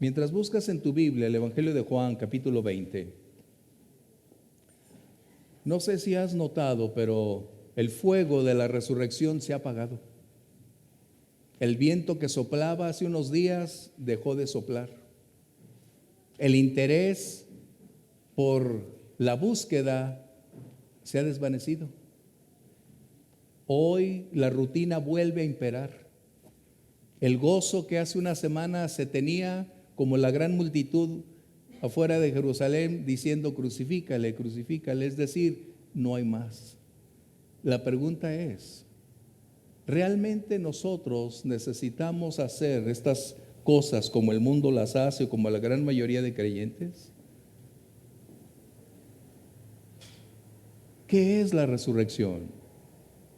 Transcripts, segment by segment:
Mientras buscas en tu Biblia el Evangelio de Juan, capítulo 20, no sé si has notado, pero el fuego de la resurrección se ha apagado. El viento que soplaba hace unos días dejó de soplar. El interés por la búsqueda se ha desvanecido. Hoy la rutina vuelve a imperar. El gozo que hace una semana se tenía, como la gran multitud afuera de Jerusalén diciendo crucifícale, crucifícale, es decir, no hay más. La pregunta es, ¿realmente nosotros necesitamos hacer estas cosas como el mundo las hace o como la gran mayoría de creyentes? ¿Qué es la resurrección?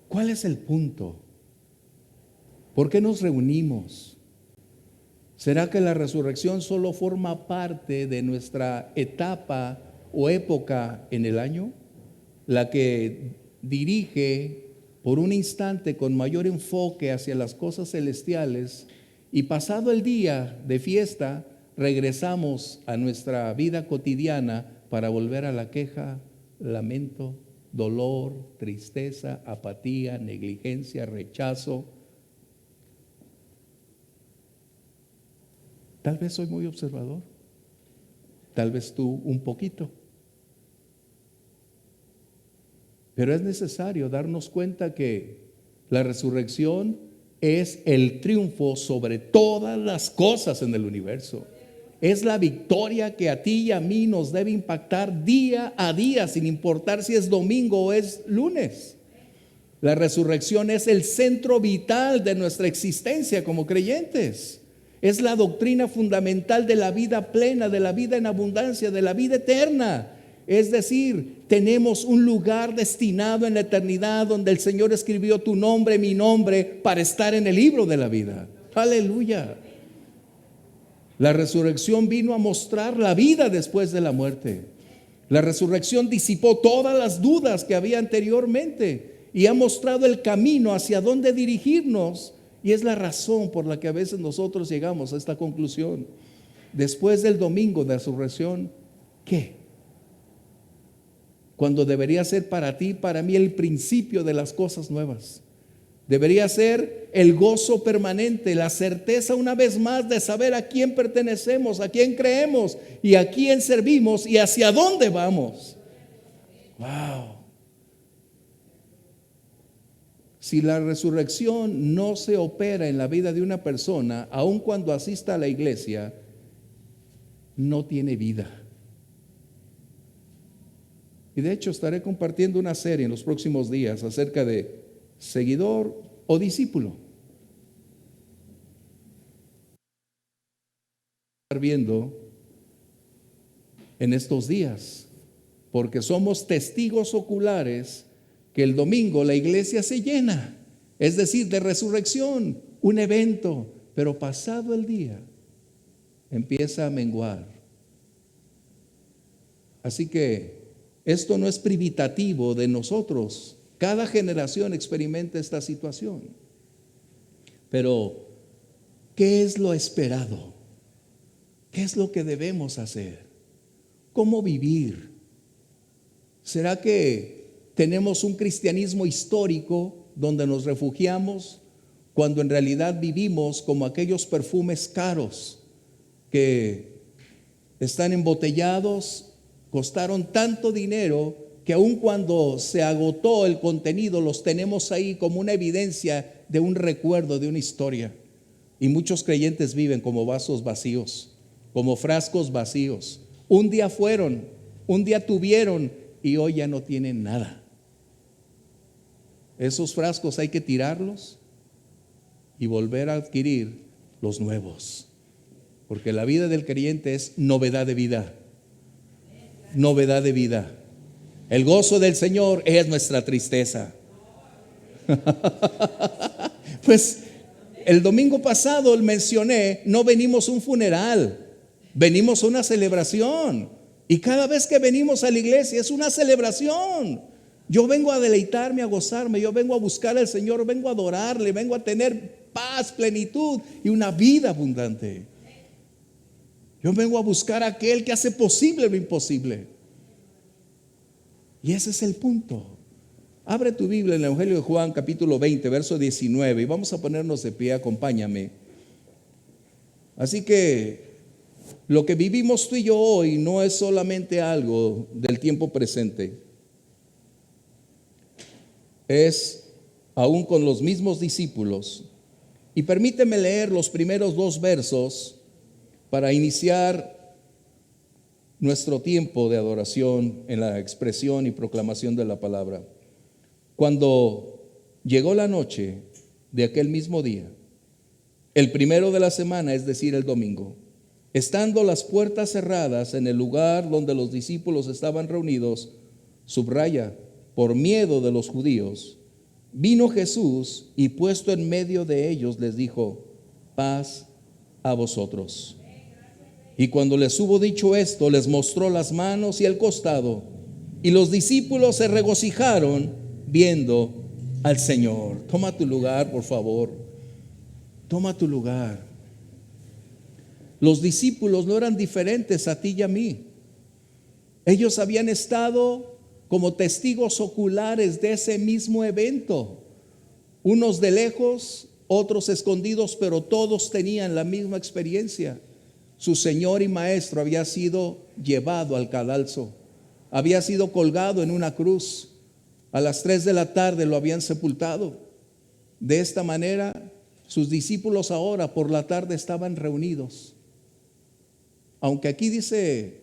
¿Cuál es el punto? ¿Por qué nos reunimos? ¿Será que la resurrección solo forma parte de nuestra etapa o época en el año? La que dirige por un instante con mayor enfoque hacia las cosas celestiales, y pasado el día de fiesta regresamos a nuestra vida cotidiana para volver a la queja, lamento, dolor, tristeza, apatía, negligencia, rechazo. Tal vez soy muy observador, tal vez tú un poquito, pero es necesario darnos cuenta que la resurrección es el triunfo sobre todas las cosas en el universo. Es la victoria que a ti y a mí nos debe impactar día a día, sin importar si es domingo o es lunes. La resurrección es el centro vital de nuestra existencia como creyentes. Es la doctrina fundamental de la vida plena, de la vida en abundancia, de la vida eterna. Es decir, tenemos un lugar destinado en la eternidad donde el Señor escribió tu nombre, mi nombre, para estar en el libro de la vida. Aleluya. La resurrección vino a mostrar la vida después de la muerte. La resurrección disipó todas las dudas que había anteriormente y ha mostrado el camino hacia dónde dirigirnos. Y es la razón por la que a veces nosotros llegamos a esta conclusión. Después del domingo de resurrección, ¿qué? Cuando debería ser para ti, para mí, el principio de las cosas nuevas. Debería ser el gozo permanente, la certeza una vez más de saber a quién pertenecemos, a quién creemos y a quién servimos y hacia dónde vamos. ¡Wow! Si la resurrección no se opera en la vida de una persona, aun cuando asista a la iglesia, no tiene vida. Y de hecho estaré compartiendo una serie en los próximos días acerca de seguidor o discípulo. Estar viendo en estos días, porque somos testigos oculares que el domingo la iglesia se llena, es decir, de resurrección, un evento, pero pasado el día empieza a menguar. Así que esto no es privativo de nosotros. Cada generación experimenta esta situación. Pero, ¿qué es lo esperado? ¿Qué es lo que debemos hacer? ¿Cómo vivir? ¿Será que tenemos un cristianismo histórico donde nos refugiamos cuando en realidad vivimos como aquellos perfumes caros que están embotellados, costaron tanto dinero que aun cuando se agotó el contenido los tenemos ahí como una evidencia de un recuerdo, de una historia? Y muchos creyentes viven como vasos vacíos, como frascos vacíos. Un día fueron, un día tuvieron y hoy ya no tienen nada. Esos frascos hay que tirarlos y volver a adquirir los nuevos, porque la vida del creyente es novedad de vida. Novedad de vida. El gozo del Señor es nuestra tristeza. Pues el domingo pasado mencioné, no venimos a un funeral, venimos a una celebración. Y cada vez que venimos a la iglesia es una celebración. Yo vengo a deleitarme, a gozarme, yo vengo a buscar al Señor, vengo a adorarle, vengo a tener paz, plenitud y una vida abundante. Yo vengo a buscar a aquel que hace posible lo imposible. Y ese es el punto. Abre tu Biblia en el Evangelio de Juan, capítulo 20, verso 19, y vamos a ponernos de pie, acompáñame. Así que lo que vivimos tú y yo hoy no es solamente algo del tiempo presente. Es aún con los mismos discípulos. Y permíteme leer los primeros 2 versos para iniciar nuestro tiempo de adoración en la expresión y proclamación de la palabra. Cuando llegó la noche de aquel mismo día, el primero de la semana, es decir, el domingo, estando las puertas cerradas en el lugar donde los discípulos estaban reunidos, subraya, por miedo de los judíos, vino Jesús y puesto en medio de ellos les dijo: paz a vosotros. Y cuando les hubo dicho esto, les mostró las manos y el costado, y los discípulos se regocijaron viendo al Señor. Toma tu lugar, por favor. Toma tu lugar. Los discípulos no eran diferentes a ti y a mí. Ellos habían estado como testigos oculares de ese mismo evento. Unos de lejos, otros escondidos, pero todos tenían la misma experiencia. Su Señor y Maestro había sido llevado al cadalso, había sido colgado en una cruz. A las 3 de la tarde lo habían sepultado. De esta manera, sus discípulos ahora por la tarde estaban reunidos. Aunque aquí dice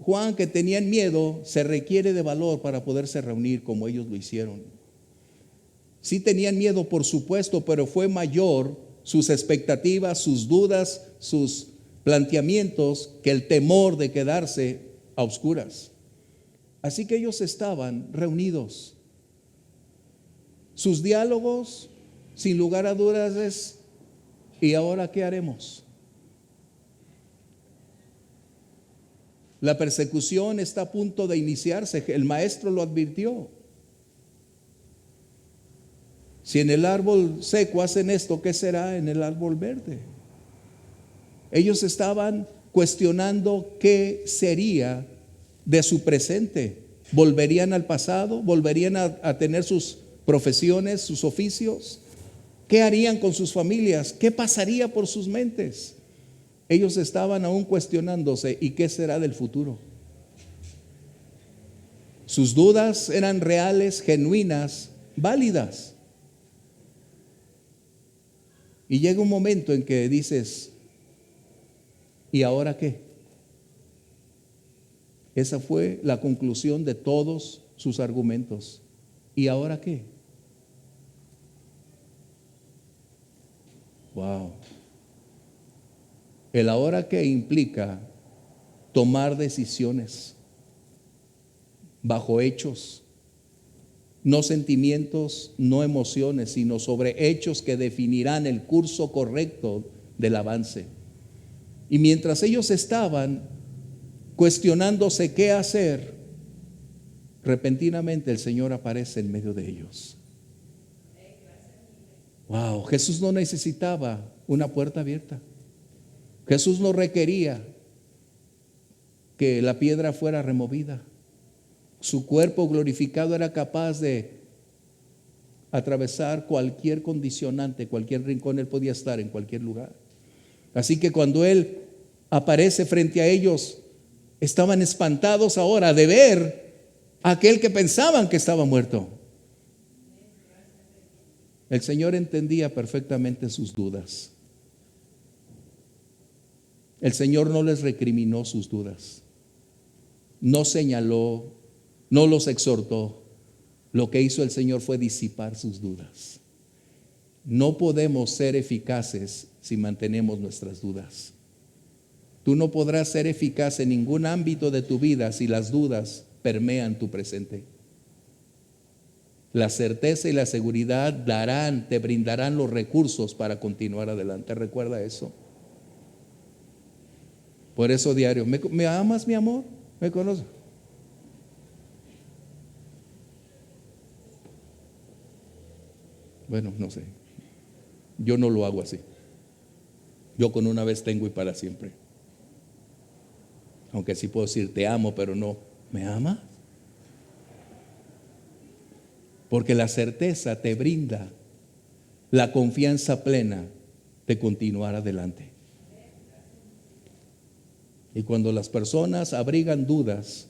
Juan que tenían miedo, se requiere de valor para poderse reunir como ellos lo hicieron. Sí tenían miedo, por supuesto, pero fue mayor sus expectativas, sus dudas, sus planteamientos que el temor de quedarse a oscuras. Así que ellos estaban reunidos. Sus diálogos, sin lugar a dudas, es: ¿y ahora qué haremos? La persecución está a punto de iniciarse. El maestro lo advirtió. Si en el árbol seco hacen esto, ¿qué será en el árbol verde? Ellos estaban cuestionando qué sería de su presente. ¿Volverían al pasado? ¿Volverían a tener sus profesiones, sus oficios? ¿Qué harían con sus familias? ¿Qué pasaría por sus mentes? Ellos estaban aún cuestionándose: ¿y qué será del futuro? Sus dudas eran reales, genuinas, válidas. Y llega un momento en que dices: ¿y ahora qué? Esa fue la conclusión de todos sus argumentos. ¿Y ahora qué? Wow. El ahora qué implica tomar decisiones bajo hechos, no sentimientos, no emociones, sino sobre hechos que definirán el curso correcto del avance. Y mientras ellos estaban cuestionándose qué hacer, repentinamente el Señor aparece en medio de ellos. Wow, Jesús no necesitaba una puerta abierta. Jesús no requería que la piedra fuera removida. Su cuerpo glorificado era capaz de atravesar cualquier condicionante, cualquier rincón. Él podía estar en cualquier lugar. Así que cuando Él aparece frente a ellos, estaban espantados ahora de ver a aquel que pensaban que estaba muerto. El Señor entendía perfectamente sus dudas. El Señor no les recriminó sus dudas, no señaló, no los exhortó. Lo que hizo el Señor fue disipar sus dudas. No podemos ser eficaces si mantenemos nuestras dudas. Tú no podrás ser eficaz en ningún ámbito de tu vida si las dudas permean tu presente. La certeza y la seguridad te brindarán los recursos para continuar adelante. Recuerda eso. Por eso diario: ¿me amas, mi amor? ¿Me conoces? Bueno, no sé. Yo no lo hago así. Yo con una vez tengo y para siempre. Aunque sí puedo decir te amo, pero no, ¿me ama? Porque la certeza te brinda la confianza plena de continuar adelante. Y cuando las personas abrigan dudas,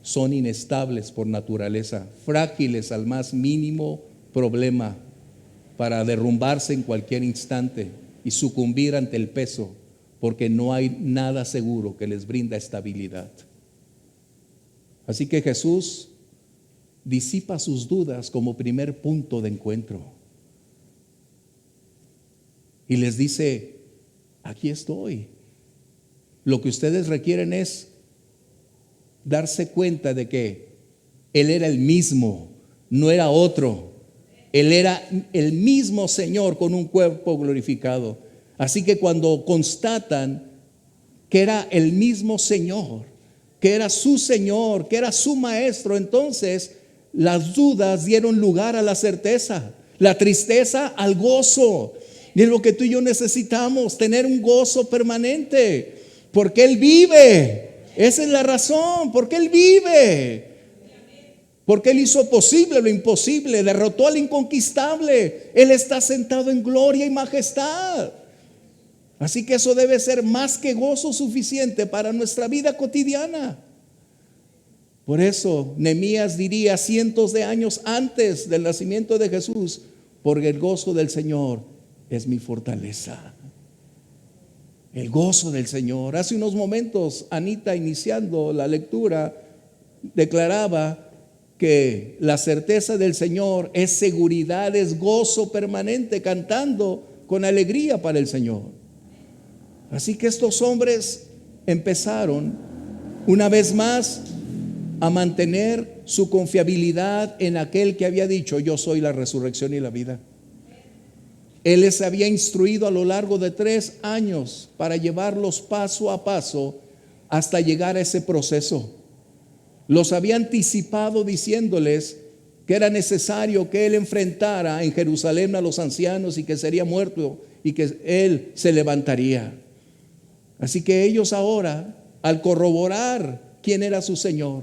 son inestables por naturaleza, frágiles al más mínimo problema, para derrumbarse en cualquier instante y sucumbir ante el peso, porque no hay nada seguro que les brinda estabilidad. Así que Jesús disipa sus dudas como primer punto de encuentro y les dice: aquí estoy. Lo que ustedes requieren es darse cuenta de que Él era el mismo, no era otro. Él era el mismo Señor con un cuerpo glorificado. Así que cuando constatan que era el mismo Señor, que era su Señor, que era su Maestro, entonces las dudas dieron lugar a la certeza, la tristeza al gozo. Y es lo que tú y yo necesitamos, tener un gozo permanente, porque Él vive. Esa es la razón, porque Él vive. Porque Él hizo posible lo imposible, derrotó al inconquistable. Él está sentado en gloria y majestad. Así que eso debe ser más que gozo suficiente para nuestra vida cotidiana. Por eso Nehemías diría cientos de años antes del nacimiento de Jesús: porque el gozo del Señor es mi fortaleza. El gozo del Señor. Hace unos momentos Anita, iniciando la lectura, declaraba que la certeza del Señor es seguridad, es gozo permanente, cantando con alegría para el Señor. Así que estos hombres empezaron una vez más a mantener su confiabilidad en aquel que había dicho: yo soy la resurrección y la vida. Él les había instruido a lo largo de 3 años para llevarlos paso a paso hasta llegar a ese proceso. Los había anticipado diciéndoles que era necesario que Él enfrentara en Jerusalén a los ancianos y que sería muerto y que Él se levantaría. Así que ellos ahora, al corroborar quién era su Señor,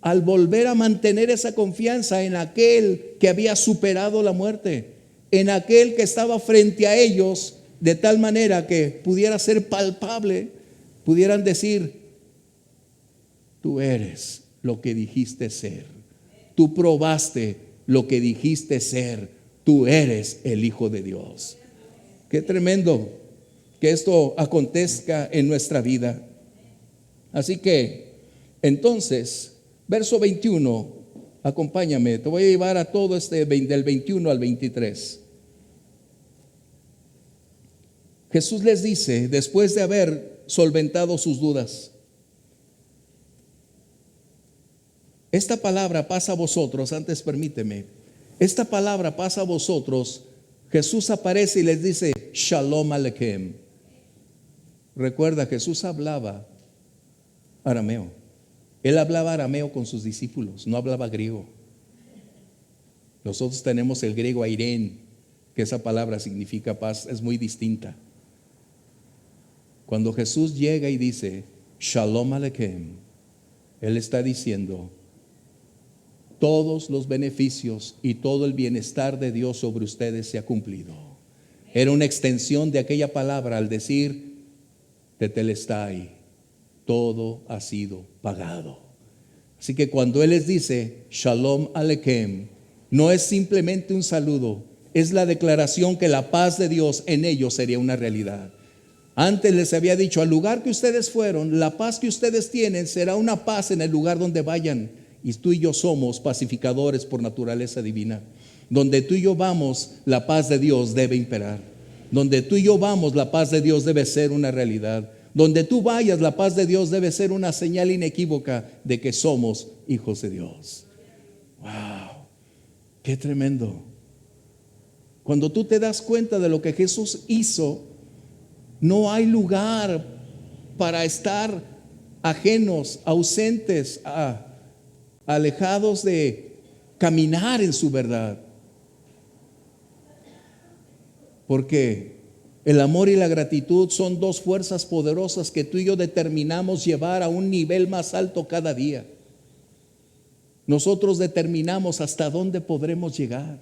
al volver a mantener esa confianza en aquel que había superado la muerte, en aquel que estaba frente a ellos, de tal manera que pudiera ser palpable, pudieran decir: tú eres lo que dijiste ser, tú probaste lo que dijiste ser, tú eres el Hijo de Dios. Qué tremendo que esto acontezca en nuestra vida. Así que entonces, verso 21, acompáñame, te voy a llevar a todo del 21 al 23. Jesús les dice, después de haber solventado sus dudas: esta palabra pasa a vosotros. Antes permíteme, esta palabra pasa a vosotros. Jesús aparece y les dice: Shalom Aleichem. Recuerda, Jesús hablaba arameo. Él hablaba arameo con sus discípulos, no hablaba griego. Nosotros tenemos el griego airén, que esa palabra significa paz, es muy distinta. Cuando Jesús llega y dice Shalom Aleichem, Él está diciendo: todos los beneficios y todo el bienestar de Dios sobre ustedes se ha cumplido. Era una extensión de aquella palabra al decir Tetelestai, todo ha sido pagado. Así que cuando Él les dice Shalom Aleichem, no es simplemente un saludo, es la declaración que la paz de Dios en ellos sería una realidad. Antes les había dicho: al lugar que ustedes fueron, la paz que ustedes tienen será una paz en el lugar donde vayan. Y tú y yo somos pacificadores por naturaleza divina. Donde tú y yo vamos, la paz de Dios debe imperar. Donde tú y yo vamos, la paz de Dios debe ser una realidad. Donde tú vayas, la paz de Dios debe ser una señal inequívoca de que somos hijos de Dios. ¡Wow! ¡Qué tremendo! Cuando tú te das cuenta de lo que Jesús hizo, no hay lugar para estar ajenos, ausentes, alejados de caminar en su verdad. Porque El amor y la gratitud son dos fuerzas poderosas que tú y yo determinamos llevar a un nivel más alto cada día. Nosotros determinamos hasta dónde podremos llegar.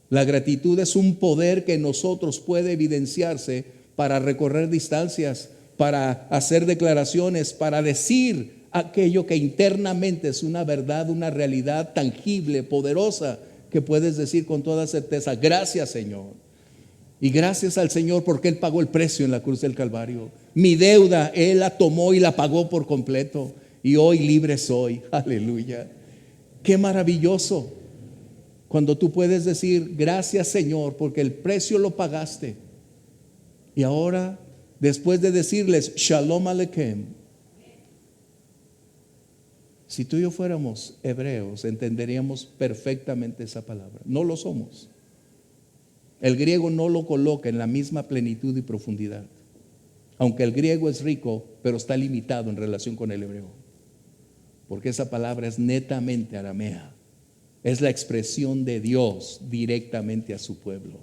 La gratitud es un poder que en nosotros puede evidenciarse para recorrer distancias, para hacer declaraciones, para decir aquello que internamente es una verdad, una realidad tangible, poderosa, que puedes decir con toda certeza: gracias, Señor. Y gracias al Señor porque Él pagó el precio en la cruz del Calvario. Mi deuda Él la tomó y la pagó por completo, y hoy libre soy. Aleluya. Qué maravilloso cuando tú puedes decir: gracias, Señor, porque el precio lo pagaste. Y ahora, después de decirles Shalom Aleichem, si tú y yo fuéramos hebreos, entenderíamos perfectamente esa palabra. No lo somos. El griego no lo coloca en la misma plenitud y profundidad, aunque el griego es rico, pero está limitado en relación con el hebreo, porque esa palabra es netamente aramea. Es la expresión de Dios directamente a su pueblo.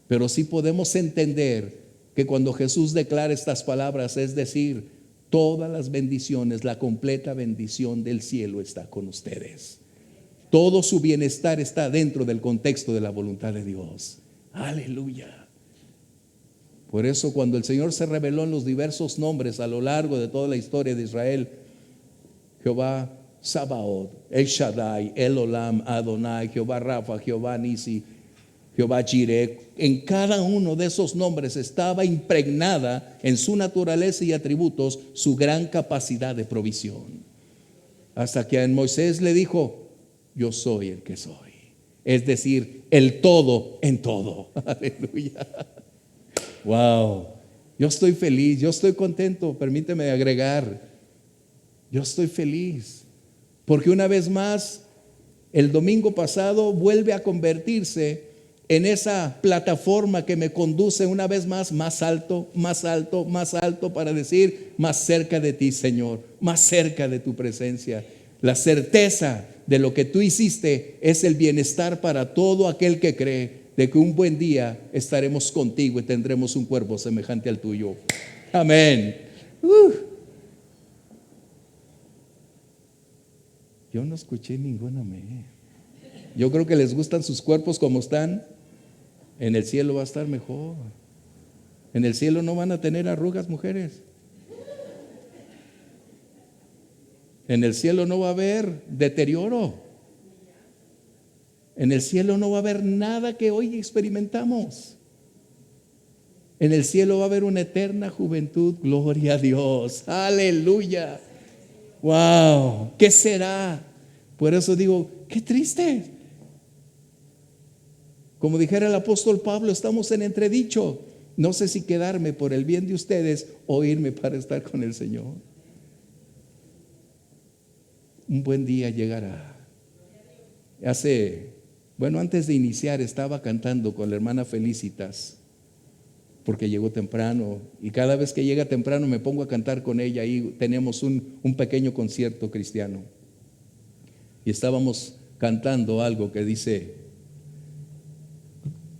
Pero sí podemos entender que cuando Jesús declara estas palabras, es decir, todas las bendiciones, la completa bendición del cielo está con ustedes. Todo su bienestar está dentro del contexto de la voluntad de Dios. Aleluya. Por eso cuando el Señor se reveló en los diversos nombres a lo largo de toda la historia de Israel, Jehová Sabaoth, El Shaddai, El Olam, Adonai, Jehová Rafa, Jehová Nisi, Jehová Jireh, en cada uno de esos nombres estaba impregnada en su naturaleza y atributos su gran capacidad de provisión. Hasta que a Moisés le dijo: yo soy el que soy. Es decir, el todo en todo. Aleluya. Wow. Yo estoy feliz, yo estoy contento. Permíteme agregar, yo estoy feliz porque una vez más el domingo pasado vuelve a convertirse en esa plataforma que me conduce una vez más alto, más alto, más alto, para decir: más cerca de ti, Señor, más cerca de tu presencia. La certeza de lo que tú hiciste es el bienestar para todo aquel que cree, de que un buen día estaremos contigo y tendremos un cuerpo semejante al tuyo. Amén. Yo no escuché ningún amén. Yo creo que les gustan sus cuerpos como están. En el cielo va a estar mejor. En el cielo no van a tener arrugas, mujeres. En el cielo no va a haber deterioro. En el cielo no va a haber nada que hoy experimentamos. En el cielo va a haber una eterna juventud. Gloria a Dios. Aleluya. Wow. ¿Qué será? Por eso digo, qué triste. Como dijera el apóstol Pablo, estamos en entredicho. No sé si quedarme por el bien de ustedes o irme para estar con el Señor. Un buen día llegará. Antes de iniciar estaba cantando con la hermana Felicitas, porque llegó temprano, y cada vez que llega temprano me pongo a cantar con ella. Y tenemos un pequeño concierto cristiano, y estábamos cantando algo que dice: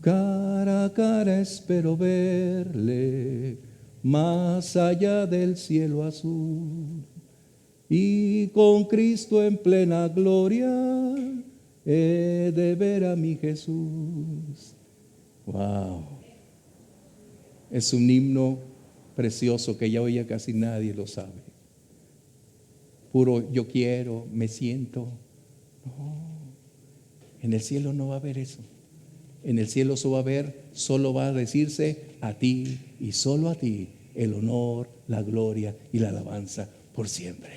cara a cara espero verle, más allá del cielo azul, y con Cristo en plena gloria he de ver a mi Jesús. Wow. Es un himno precioso que ya hoy ya casi nadie lo sabe. Puro yo quiero, me siento. No, en el cielo no va a haber eso. En el cielo solo va a decirse: a ti y solo a ti el honor, la gloria y la alabanza por siempre.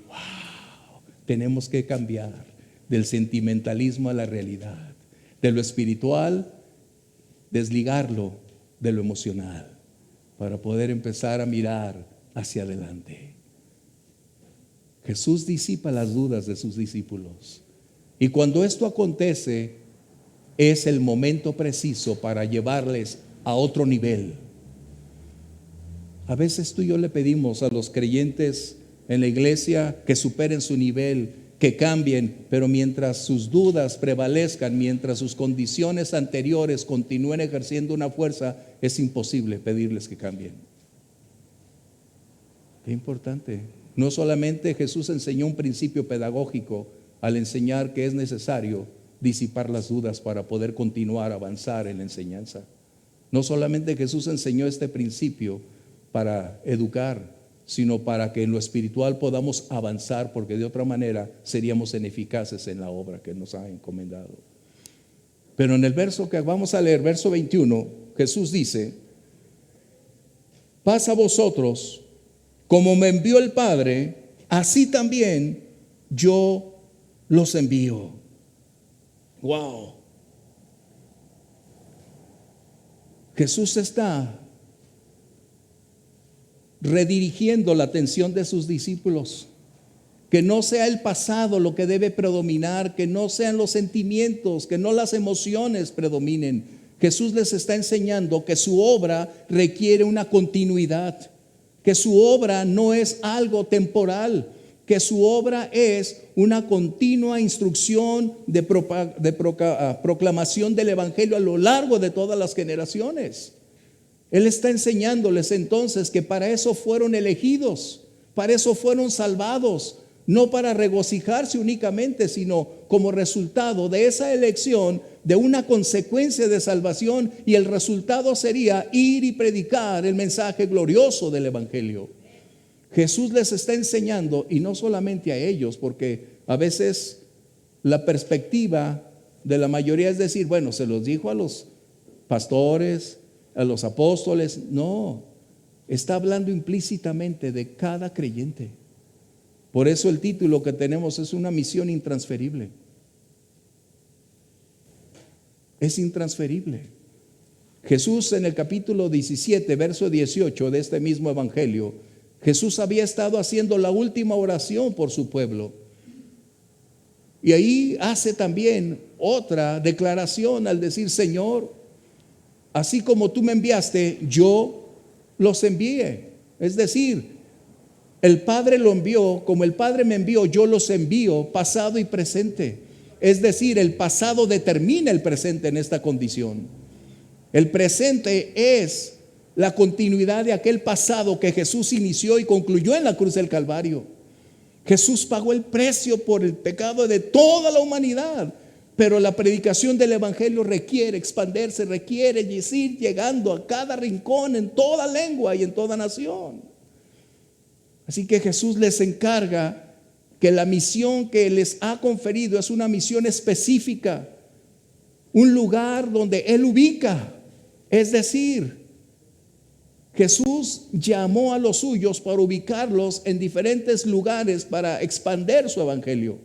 Wow. Tenemos que cambiar del sentimentalismo a la realidad, de lo espiritual, desligarlo de lo emocional, para poder empezar a mirar hacia adelante. Jesús disipa las dudas de sus discípulos, y cuando esto acontece, es el momento preciso para llevarles a otro nivel. A veces tú y yo le pedimos a los creyentes en la iglesia que superen su nivel, que cambien, pero mientras sus dudas prevalezcan, mientras sus condiciones anteriores continúen ejerciendo una fuerza, es imposible pedirles que cambien. Qué importante. No solamente Jesús enseñó un principio pedagógico al enseñar que es necesario disipar las dudas para poder continuar a avanzar en la enseñanza. No solamente Jesús enseñó este principio para educar, sino para que en lo espiritual podamos avanzar, porque de otra manera seríamos ineficaces en la obra que nos ha encomendado. Pero en el verso que vamos a leer, verso 21, Jesús dice: paz a vosotros, como me envió el Padre, así también yo los envío. Wow. Jesús está redirigiendo la atención de sus discípulos. Que no sea el pasado lo que debe predominar, que no sean los sentimientos, que no las emociones predominen. Jesús les está enseñando que su obra requiere una continuidad, que su obra no es algo temporal, que su obra es una continua instrucción de proclamación del Evangelio a lo largo de todas las generaciones. Él está enseñándoles entonces que para eso fueron elegidos, para eso fueron salvados, no para regocijarse únicamente, sino como resultado de esa elección, de una consecuencia de salvación, y el resultado sería ir y predicar el mensaje glorioso del Evangelio. Jesús les está enseñando, y no solamente a ellos, porque a veces la perspectiva de la mayoría es decir, bueno, se los dijo a los pastores, a los apóstoles. No, está hablando implícitamente de cada creyente. Por eso el título que tenemos es una misión intransferible. Es intransferible. Jesús en el capítulo 17, verso 18 de este mismo evangelio, Jesús había estado haciendo la última oración por su pueblo. Y ahí hace también otra declaración al decir: Señor, así como tú me enviaste, yo los envié. Es decir, el Padre lo envió, como el Padre me envió, yo los envío, pasado y presente. Es decir, el pasado determina el presente en esta condición. El presente es la continuidad de aquel pasado que Jesús inició y concluyó en la cruz del Calvario. Jesús pagó el precio por el pecado de toda la humanidad. Pero la predicación del Evangelio requiere expandirse, requiere ir llegando a cada rincón, en toda lengua y en toda nación. Así que Jesús les encarga que la misión que les ha conferido es una misión específica, un lugar donde Él ubica. Es decir, Jesús llamó a los suyos para ubicarlos en diferentes lugares para expandir su evangelio.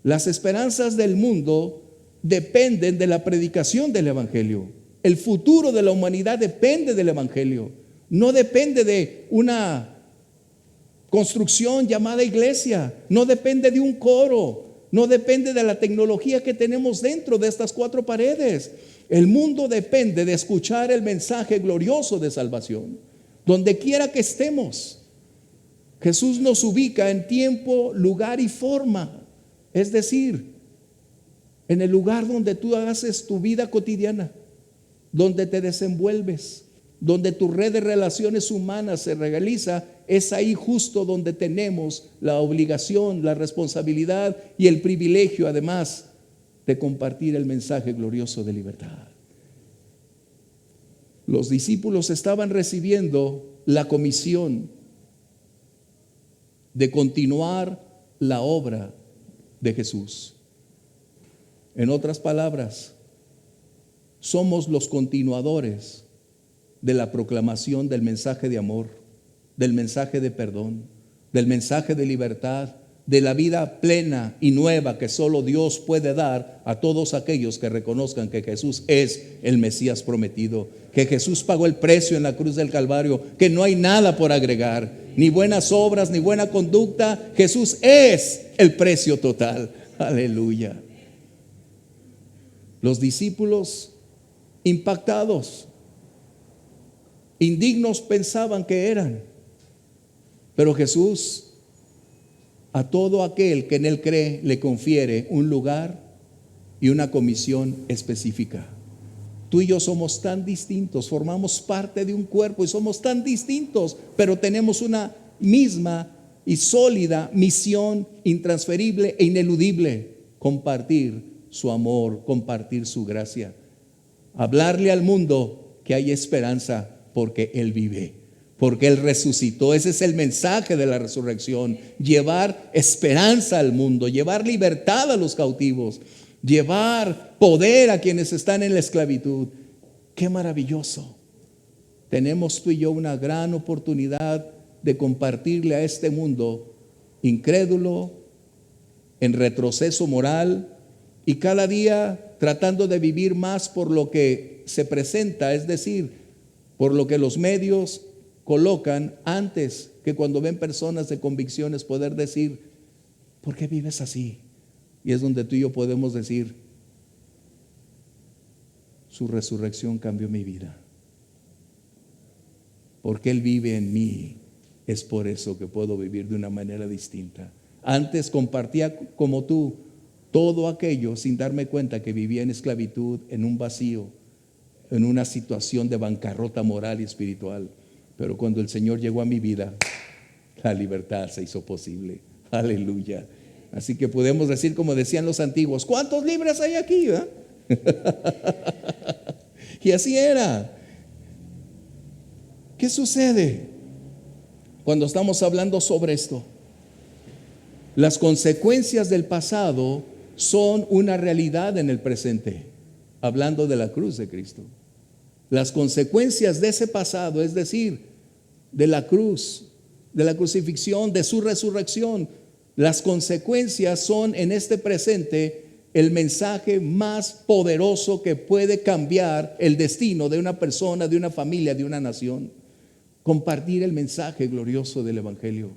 Las esperanzas del mundo dependen de la predicación del evangelio. El futuro de la humanidad depende del evangelio. No depende de una construcción llamada iglesia, no depende de un coro, no depende de la tecnología que tenemos dentro de estas cuatro paredes. El mundo depende de escuchar el mensaje glorioso de salvación. Donde quiera que estemos, Jesús nos ubica en tiempo, lugar y forma. Es decir, en el lugar donde tú haces tu vida cotidiana, donde te desenvuelves, donde tu red de relaciones humanas se realiza, es ahí justo donde tenemos la obligación, la responsabilidad y el privilegio, además, de compartir el mensaje glorioso de libertad. Los discípulos estaban recibiendo la comisión de continuar la obra de Jesús. En otras palabras, somos los continuadores de la proclamación del mensaje de amor, del mensaje de perdón, del mensaje de libertad, de la vida plena y nueva que solo Dios puede dar a todos aquellos que reconozcan que Jesús es el Mesías prometido, que Jesús pagó el precio en la cruz del Calvario, que no hay nada por agregar, ni buenas obras, ni buena conducta. Jesús es el precio total. Aleluya. Los discípulos, impactados, indignos pensaban que eran, pero Jesús A todo aquel que en Él cree le confiere un lugar y una comisión específica. Tú y yo somos tan distintos, formamos parte de un cuerpo y somos tan distintos, pero tenemos una misma y sólida misión intransferible e ineludible: compartir su amor, compartir su gracia, hablarle al mundo que hay esperanza porque Él vive, porque Él resucitó. Ese es el mensaje de la resurrección: llevar esperanza al mundo, llevar libertad a los cautivos, llevar poder a quienes están en la esclavitud. ¡Qué maravilloso! Tenemos tú y yo una gran oportunidad de compartirle a este mundo incrédulo, en retroceso moral, y cada día tratando de vivir más por lo que se presenta, es decir, por lo que los medios colocan, antes que cuando ven personas de convicciones poder decir: ¿por qué vives así? Y es donde tú y yo podemos decir: su resurrección cambió mi vida, porque Él vive en mí. Es por eso que puedo vivir de una manera distinta. Antes compartía como tú todo aquello sin darme cuenta que vivía en esclavitud, en un vacío, en una situación de bancarrota moral y espiritual. Pero cuando el Señor llegó a mi vida, la libertad se hizo posible. Aleluya. Así que podemos decir, como decían los antiguos: ¿cuántos libres hay aquí? Y así era. ¿Qué sucede cuando estamos hablando sobre esto? Las consecuencias del pasado son una realidad en el presente, hablando de la cruz de Cristo. Las consecuencias de ese pasado, es decir, de la cruz, de la crucifixión, de su resurrección, las consecuencias son en este presente el mensaje más poderoso que puede cambiar el destino de una persona, de una familia, de una nación. Compartir el mensaje glorioso del evangelio.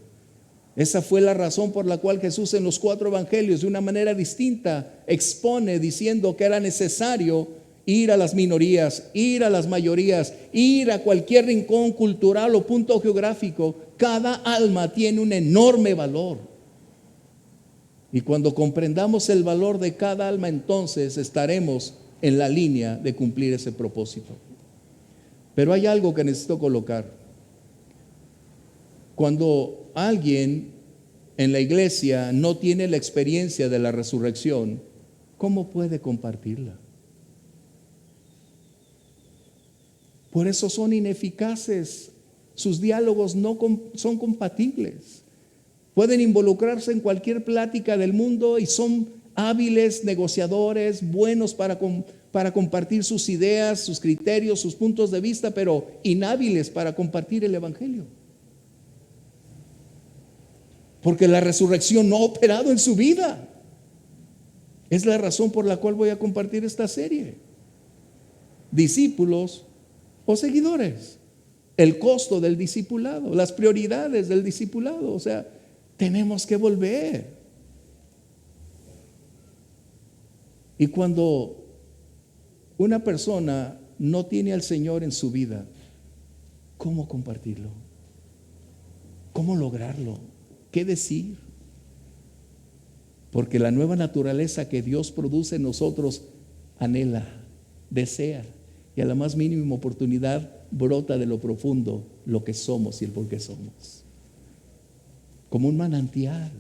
Esa fue la razón por la cual Jesús en los 4 evangelios, de una manera distinta, expone diciendo que era necesario ir a las minorías, ir a las mayorías, ir a cualquier rincón cultural o punto geográfico. Cada alma tiene un enorme valor, y cuando comprendamos el valor de cada alma, entonces estaremos en la línea de cumplir ese propósito. Pero hay algo que necesito colocar. Cuando alguien en la iglesia no tiene la experiencia de la resurrección, ¿cómo puede compartirla? Por eso son ineficaces. Sus diálogos no son compatibles. Pueden involucrarse en cualquier plática del mundo y son hábiles negociadores, buenos para compartir sus ideas, sus criterios, sus puntos de vista, pero inhábiles para compartir el evangelio. Porque la resurrección no ha operado en su vida. Es la razón por la cual voy a compartir esta serie. Discípulos o seguidores. El costo del discipulado, las prioridades del discipulado. O sea, tenemos que volver. Y cuando una persona no tiene al Señor en su vida, ¿cómo compartirlo? ¿Cómo lograrlo? ¿Qué decir? Porque la nueva naturaleza que Dios produce en nosotros anhela, desea, y a la más mínima oportunidad brota de lo profundo lo que somos y el por qué somos. Como un manantial,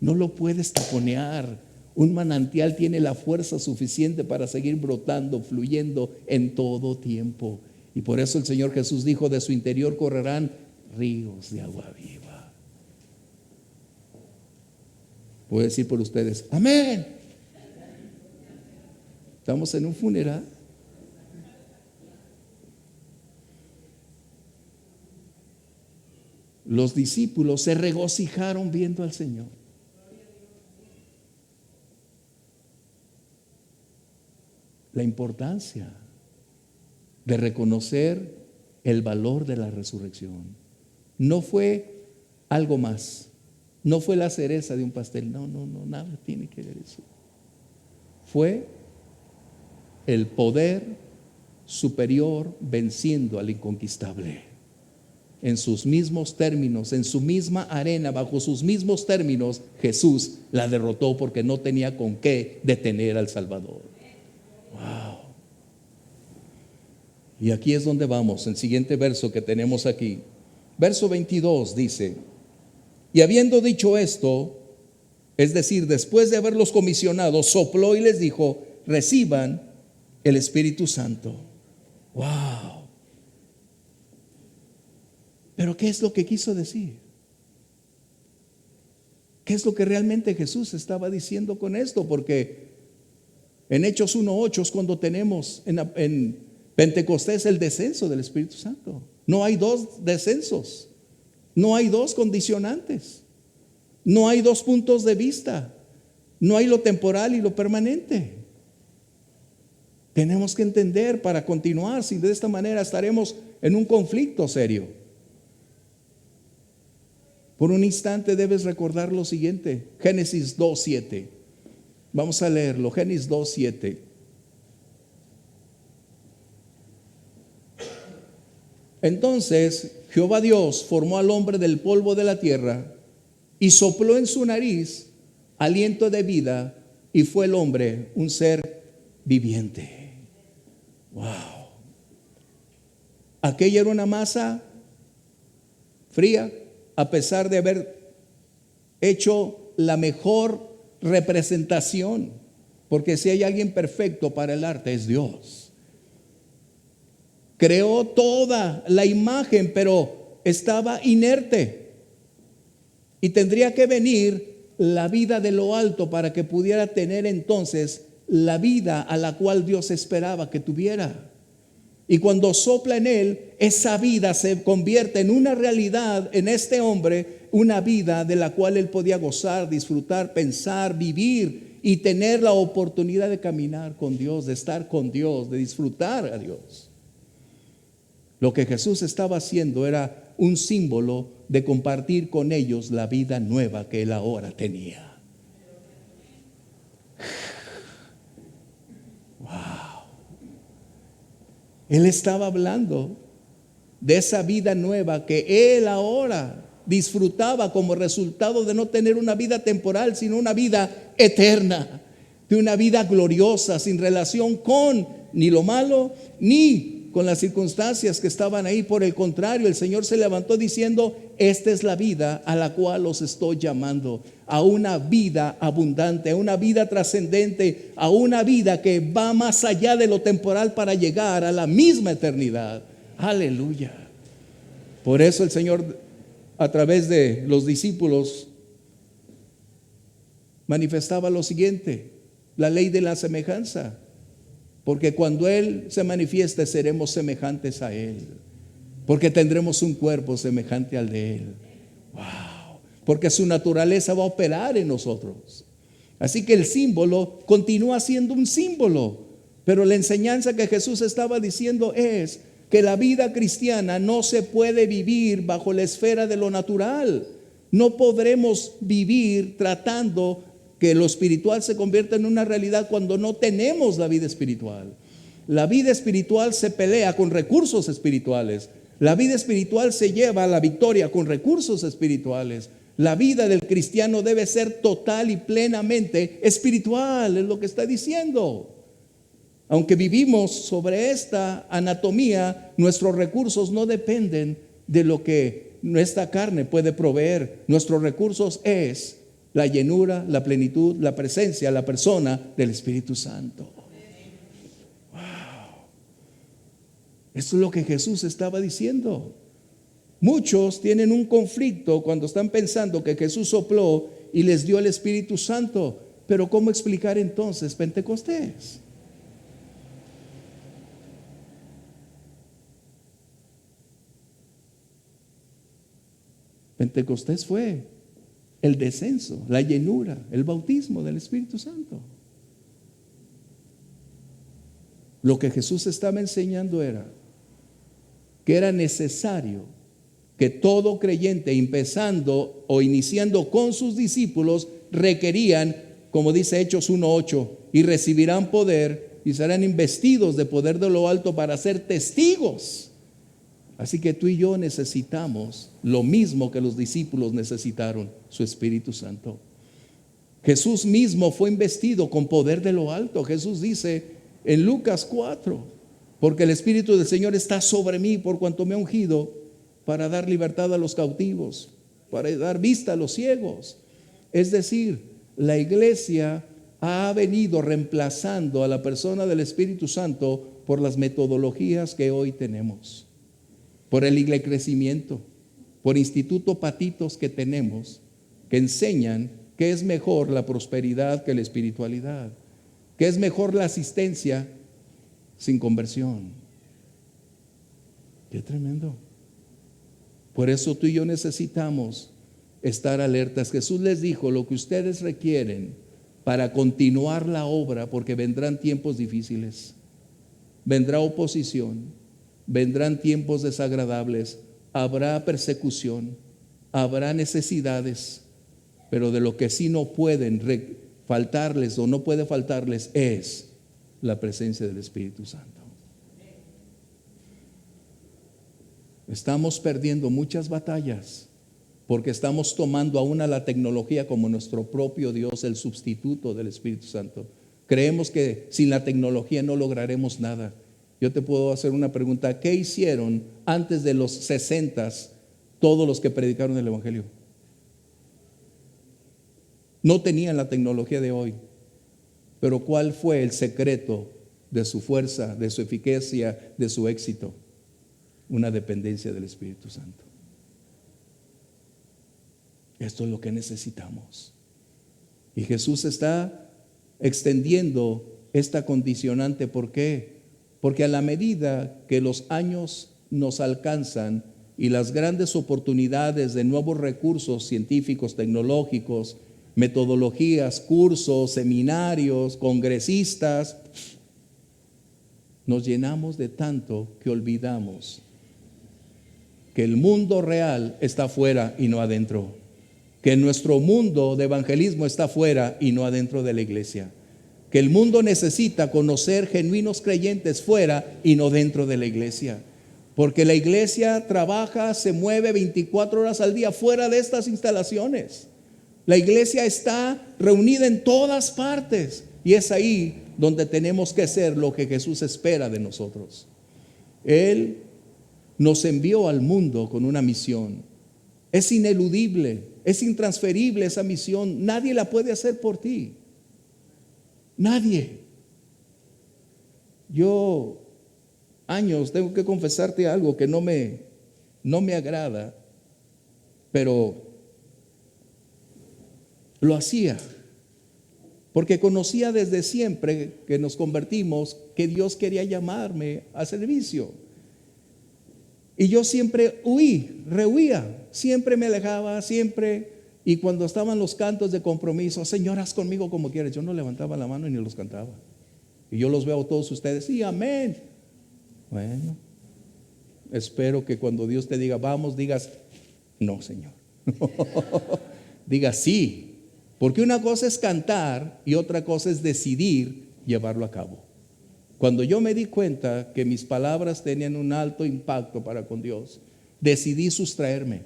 no lo puedes taponear. Un manantial tiene la fuerza suficiente para seguir brotando, fluyendo en todo tiempo. Y por eso el Señor Jesús dijo: de su interior correrán ríos de agua viva. Voy a decir por ustedes: amén. Estamos en un funeral. Los discípulos se regocijaron viendo al Señor. La importancia de reconocer el valor de la resurrección. No fue algo más. No fue la cereza de un pastel. No, nada tiene que ver eso. Fue el poder superior venciendo al inconquistable. en sus mismos términos, en su misma arena, bajo sus mismos términos, Jesús la derrotó porque no tenía con qué detener al Salvador. Wow. Y aquí es donde vamos, el siguiente verso que tenemos aquí. Verso 22 dice: y habiendo dicho esto, es decir, después de haberlos comisionado, sopló y les dijo: reciban el Espíritu Santo. Wow. Pero ¿qué es lo que quiso decir? ¿Qué es lo que realmente Jesús estaba diciendo con esto? Porque en Hechos 1:8 es cuando tenemos en Pentecostés el descenso del Espíritu Santo. No hay dos descensos, no hay dos condicionantes, no hay dos puntos de vista, no hay lo temporal y lo permanente. Tenemos que entender para continuar, si de esta manera estaremos en un conflicto serio. Por un instante debes recordar lo siguiente: Génesis 2:7. Vamos a leerlo, Génesis 2:7. Entonces Jehová Dios formó al hombre del polvo de la tierra y sopló en su nariz aliento de vida, y fue el hombre un ser viviente. Wow. Aquella era una masa fría, a pesar de haber hecho la mejor representación, porque si hay alguien perfecto para el arte es Dios. Creó toda la imagen, pero estaba inerte, y tendría que venir la vida de lo alto para que pudiera tener entonces la vida a la cual Dios esperaba que tuviera. Y cuando sopla en él, esa vida se convierte en una realidad en este hombre, una vida de la cual él podía gozar, disfrutar, pensar, vivir y tener la oportunidad de caminar con Dios, de estar con Dios, de disfrutar a Dios. Lo que Jesús estaba haciendo era un símbolo de compartir con ellos la vida nueva que él ahora tenía. Wow. Él estaba hablando de esa vida nueva que él ahora disfrutaba como resultado de no tener una vida temporal, sino una vida eterna, de una vida gloriosa, sin relación con ni lo malo ni con las circunstancias que estaban ahí. Por el contrario, el Señor se levantó diciendo: esta es la vida a la cual os estoy llamando, a una vida abundante, a una vida trascendente, a una vida que va más allá de lo temporal para llegar a la misma eternidad. Aleluya. Por eso el Señor, a través de los discípulos, manifestaba lo siguiente: la ley de la semejanza. Porque cuando Él se manifieste, seremos semejantes a Él. Porque tendremos un cuerpo semejante al de Él. Wow. Porque su naturaleza va a operar en nosotros. Así que el símbolo continúa siendo un símbolo. Pero la enseñanza que Jesús estaba diciendo es que la vida cristiana no se puede vivir bajo la esfera de lo natural. No podremos vivir tratando que lo espiritual se convierta en una realidad cuando no tenemos la vida espiritual. La vida espiritual se pelea con recursos espirituales. La vida espiritual se lleva a la victoria con recursos espirituales. La vida del cristiano debe ser total y plenamente espiritual, es lo que está diciendo. Aunque vivimos sobre esta anatomía, nuestros recursos no dependen de lo que nuestra carne puede proveer. Nuestros recursos es la llenura, la plenitud, la presencia, la persona del Espíritu Santo. Wow. Esto es lo que Jesús estaba diciendo. Muchos tienen un conflicto cuando están pensando que Jesús sopló y les dio el Espíritu Santo. Pero ¿cómo explicar entonces Pentecostés? Pentecostés fue el descenso, la llenura, el bautismo del Espíritu Santo. Lo que Jesús estaba enseñando era que era necesario que todo creyente, empezando o iniciando con sus discípulos, requerían, como dice Hechos 1:8, y recibirán poder y serán investidos de poder de lo alto para ser testigos. Así que tú y yo necesitamos lo mismo que los discípulos necesitaron, su Espíritu Santo. Jesús mismo fue investido con poder de lo alto. Jesús dice en Lucas 4, porque el Espíritu del Señor está sobre mí por cuanto me ha ungido para dar libertad a los cautivos, para dar vista a los ciegos. Es decir, la iglesia ha venido reemplazando a la persona del Espíritu Santo por las metodologías que hoy tenemos, por el crecimiento, por instituto patitos que tenemos, que enseñan que es mejor la prosperidad que la espiritualidad, que es mejor la asistencia sin conversión. Qué tremendo. Por eso tú y yo necesitamos estar alertas. Jesús les dijo: lo que ustedes requieren para continuar la obra, porque vendrán tiempos difíciles, vendrá oposición, vendrán tiempos desagradables, habrá persecución, habrá necesidades, pero de lo que sí no pueden faltarles o no puede faltarles es la presencia del Espíritu Santo. Estamos perdiendo muchas batallas porque estamos tomando aún a la tecnología como nuestro propio Dios, el sustituto del Espíritu Santo. Creemos que sin la tecnología no lograremos nada. Yo te puedo hacer una pregunta: ¿qué hicieron antes de los 60s todos los que predicaron el Evangelio? No tenían la tecnología de hoy, pero ¿cuál fue el secreto de su fuerza, de su eficacia, de su éxito? Una dependencia del Espíritu Santo. Esto es lo que necesitamos. Y Jesús está extendiendo esta condicionante. ¿Por qué? Porque a la medida que los años nos alcanzan y las grandes oportunidades de nuevos recursos científicos, tecnológicos, metodologías, cursos, seminarios, congresistas, nos llenamos de tanto que olvidamos que el mundo real está afuera y no adentro, que nuestro mundo de evangelismo está afuera y no adentro de la iglesia, que el mundo necesita conocer genuinos creyentes fuera y no dentro de la iglesia, porque la iglesia trabaja, se mueve 24 horas al día fuera de estas instalaciones. La iglesia está reunida en todas partes y es ahí donde tenemos que ser lo que Jesús espera de nosotros. Él nos envió al mundo con una misión. Es ineludible, es intransferible esa misión. Nadie la puede hacer por ti. Nadie. Yo años tengo que confesarte algo que no me agrada, pero lo hacía porque conocía desde siempre que nos convertimos que Dios quería llamarme a servicio. Y yo siempre rehuía, siempre me alejaba, siempre. Y cuando estaban los cantos de compromiso: Señor, haz conmigo como quieres, yo no levantaba la mano y ni los cantaba. Y yo los veo a todos ustedes: sí, amén. Bueno, espero que cuando Dios te diga vamos, digas: no, Señor. Digas sí, porque una cosa es cantar y otra cosa es decidir llevarlo a cabo. Cuando yo me di cuenta que mis palabras tenían un alto impacto para con Dios, decidí sustraerme.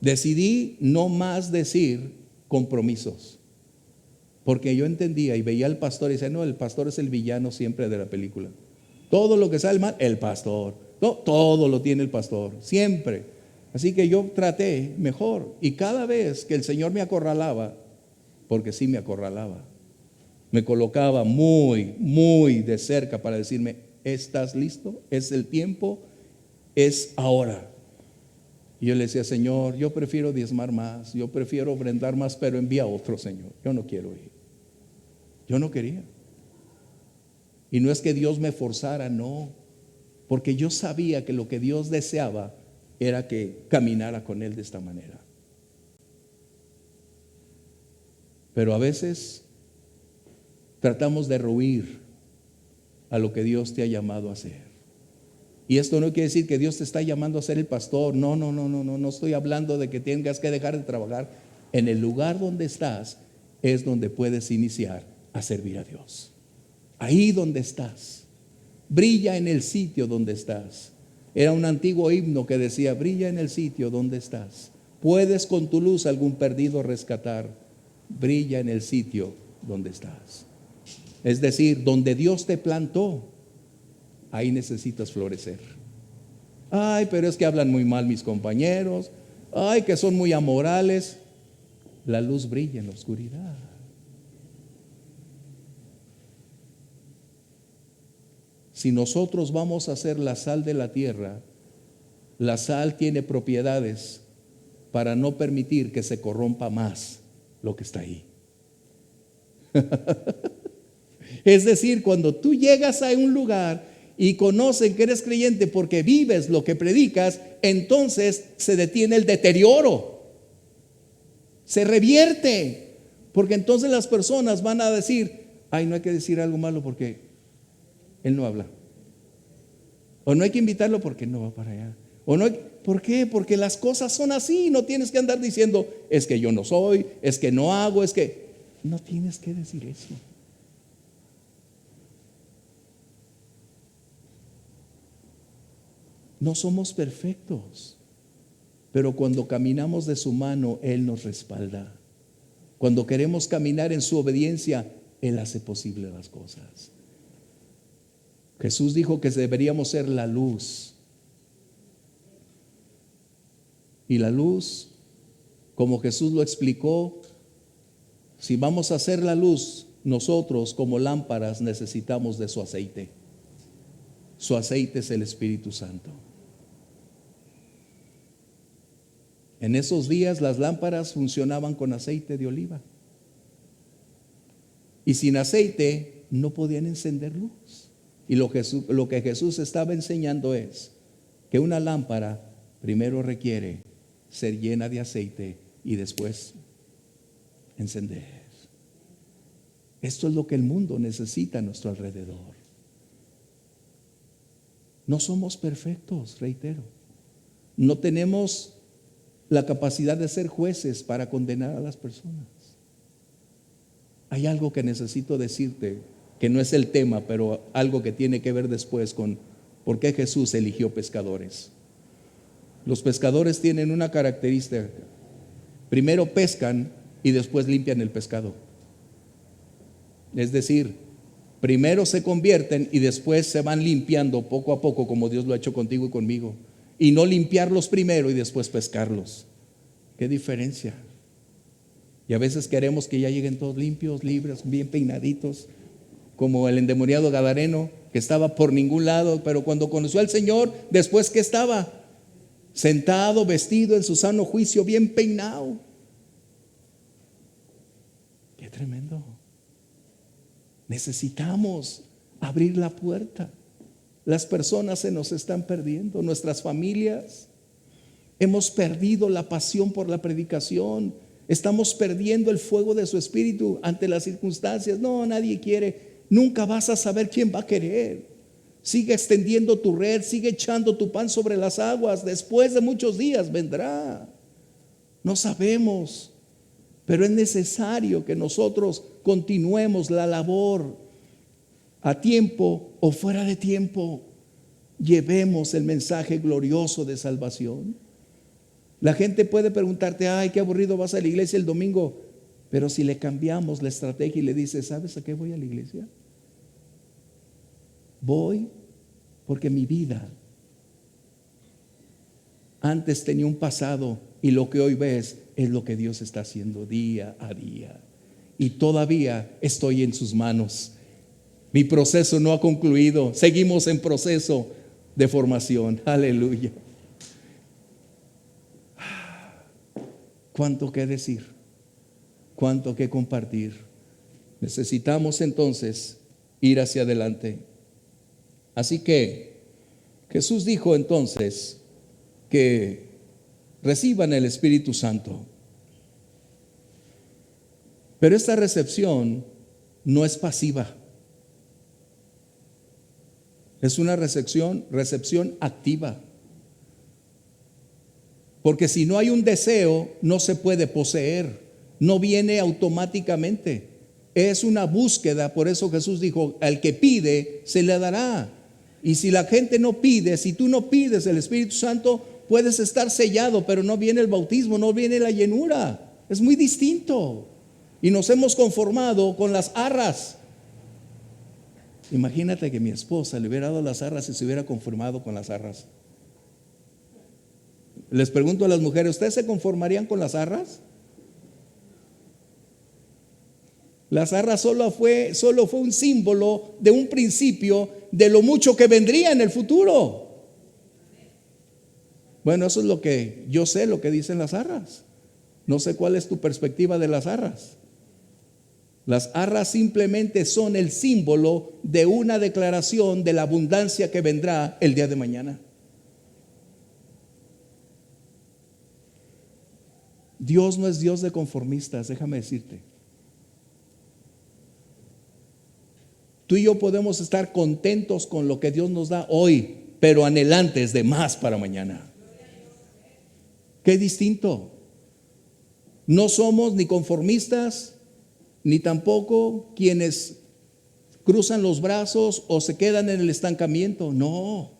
Decidí no más decir compromisos, porque yo entendía y veía al pastor y decía: no, el pastor es el villano siempre de la película. Todo lo que sale mal, el pastor. Todo lo tiene el pastor, siempre. Así que yo traté mejor, y cada vez que el Señor me acorralaba, porque sí me acorralaba, me colocaba muy, muy de cerca para decirme: ¿estás listo? ¿Es el tiempo? ¿Es ahora? Y yo le decía: Señor, yo prefiero diezmar más, yo prefiero ofrendar más, pero envía a otro, Señor. Yo no quiero ir. Yo no quería. Y no es que Dios me forzara, no, porque yo sabía que lo que Dios deseaba era que caminara con Él de esta manera. Pero a veces tratamos de rehuir a lo que Dios te ha llamado a hacer. Y esto no quiere decir que Dios te está llamando a ser el pastor. No estoy hablando de que tengas que dejar de trabajar. En el lugar donde estás es donde puedes iniciar a servir a Dios. Ahí donde estás, brilla en el sitio donde estás. Era un antiguo himno que decía: brilla en el sitio donde estás. Puedes con tu luz algún perdido rescatar. Brilla en el sitio donde estás. Es decir, donde Dios te plantó, ahí necesitas florecer. Ay, pero es que hablan muy mal mis compañeros. Ay, que son muy amorales. La luz brilla en la oscuridad. Si nosotros vamos a ser la sal de la tierra, la sal tiene propiedades para no permitir que se corrompa más lo que está ahí. Es decir, cuando tú llegas a un lugar y conocen que eres creyente porque vives lo que predicas, entonces se detiene el deterioro, se revierte, porque entonces las personas van a decir: ay, no hay que decir algo malo porque él no habla, o no hay que invitarlo porque no va para allá, o no hay, ¿por qué? Porque las cosas son así. No tienes que andar diciendo: es que yo no soy, es que no hago, es que no tienes que decir eso. No somos perfectos, pero cuando caminamos de su mano, Él nos respalda. Cuando queremos caminar en su obediencia, Él hace posible las cosas. Jesús dijo que deberíamos ser la luz. Y la luz, como Jesús lo explicó, si vamos a ser la luz, nosotros como lámparas necesitamos de su aceite. Su aceite es el Espíritu Santo. En esos días las lámparas funcionaban con aceite de oliva. Y sin aceite no podían encender luz. Y lo que Jesús estaba enseñando es que una lámpara primero requiere ser llena de aceite y después encender. Esto es lo que el mundo necesita a nuestro alrededor. No somos perfectos, reitero. No tenemos la capacidad de ser jueces para condenar a las personas. Hay algo que necesito decirte, que no es el tema, pero algo que tiene que ver después con por qué Jesús eligió pescadores. Los pescadores tienen una característica: primero pescan y después limpian el pescado. Es decir, primero se convierten y después se van limpiando poco a poco, como Dios lo ha hecho contigo y conmigo. Y no limpiarlos primero y después pescarlos. ¿Qué diferencia? Y a veces queremos que ya lleguen todos limpios, libres, bien peinaditos, como el endemoniado gadareno, que estaba por ningún lado, pero cuando conoció al Señor, después que estaba sentado, vestido en su sano juicio, bien peinado. Qué tremendo. Necesitamos abrir la puerta. Las personas se nos están perdiendo, nuestras familias. Hemos perdido la pasión por la predicación. Estamos perdiendo el fuego de su espíritu ante las circunstancias. No, nadie quiere. Nunca vas a saber quién va a querer. Sigue extendiendo tu red, sigue echando tu pan sobre las aguas. Después de muchos días vendrá. No sabemos, pero es necesario que nosotros continuemos la labor. A tiempo o fuera de tiempo, llevemos el mensaje glorioso de salvación. La gente puede preguntarte: ay, qué aburrido vas a la iglesia el domingo. Pero si le cambiamos la estrategia y le dices: ¿sabes a qué voy a la iglesia? Voy porque mi vida antes tenía un pasado y lo que hoy ves es lo que Dios está haciendo día a día. Y todavía estoy en sus manos. Mi proceso no ha concluido. Seguimos en proceso de formación. Aleluya. Cuánto que decir, cuánto que compartir. Necesitamos entonces ir hacia adelante. Así que Jesús dijo entonces que reciban el Espíritu Santo. Pero esta recepción no es pasiva. Es una recepción activa. Porque si no hay un deseo, no se puede poseer. No viene automáticamente. Es una búsqueda. Por eso Jesús dijo: al que pide, se le dará. Y si la gente no pide, si tú no pides el Espíritu Santo, puedes estar sellado, pero no viene el bautismo, no viene la llenura. Es muy distinto. Y nos hemos conformado con las arras. Imagínate que mi esposa le hubiera dado las arras y se hubiera conformado con las arras. Les pregunto a las mujeres, ¿ustedes se conformarían con las arras? Las arras solo fue un símbolo de un principio de lo mucho que vendría en el futuro. Bueno, eso es lo que yo sé, lo que dicen las arras. No sé cuál es tu perspectiva de las arras. Las arras simplemente son el símbolo de una declaración de la abundancia que vendrá el día de mañana. Dios no es Dios de conformistas, déjame decirte. Tú y yo podemos estar contentos con lo que Dios nos da hoy, pero anhelantes de más para mañana. Qué distinto. No somos ni conformistas, ni tampoco quienes cruzan los brazos o se quedan en el estancamiento. No,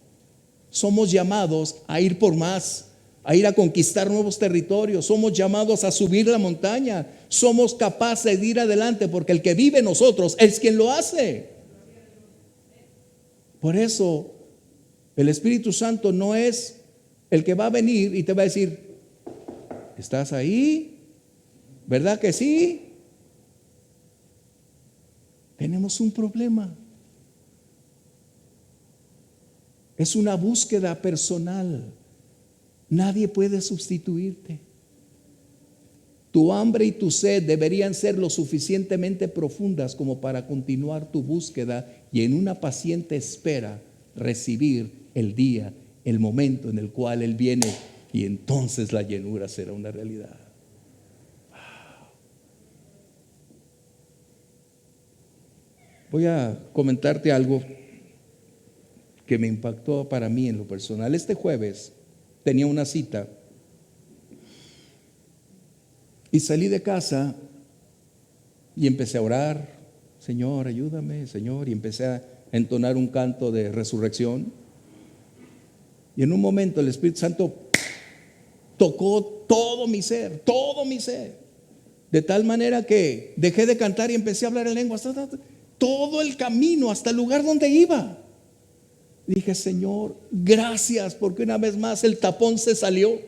somos llamados a ir por más, a ir a conquistar nuevos territorios. Somos llamados a subir la montaña. Somos capaces de ir adelante porque el que vive en nosotros es quien lo hace. Por eso el Espíritu Santo no es el que va a venir y te va a decir, ¿estás ahí? ¿Verdad que sí? Tenemos un problema. Es una búsqueda personal. Nadie puede sustituirte. Tu hambre y tu sed deberían ser lo suficientemente profundas como para continuar tu búsqueda y en una paciente espera recibir el día, el momento en el cual Él viene, y entonces la llenura será una realidad. Voy a comentarte algo que me impactó para mí en lo personal. Este jueves tenía una cita y salí de casa y empecé a orar. Señor, ayúdame, Señor. Y empecé a entonar un canto de resurrección. Y en un momento el Espíritu Santo tocó todo mi ser. De tal manera que dejé de cantar y empecé a hablar en lenguas. Todo el camino hasta el lugar donde iba. Dije, Señor, gracias, porque una vez más el tapón se salió.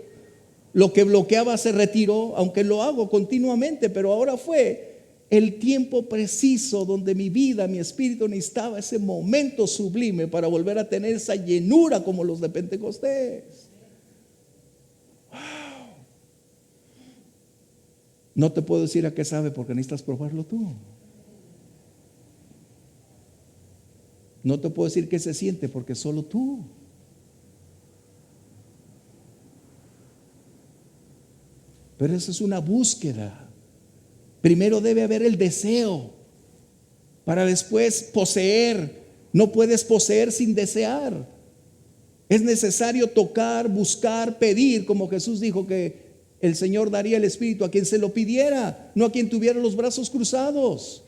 Lo que bloqueaba se retiró, aunque lo hago continuamente, pero ahora fue el tiempo preciso donde mi vida, mi espíritu necesitaba ese momento sublime para volver a tener esa llenura como los de Pentecostés. Wow. No te puedo decir a qué sabe porque necesitas probarlo tú. No te puedo decir qué se siente porque solo tú. Pero eso es una búsqueda. Primero debe haber el deseo para después poseer. No puedes poseer sin desear. Es necesario tocar, buscar, pedir, como Jesús dijo que el Señor daría el Espíritu a quien se lo pidiera, no a quien tuviera los brazos cruzados.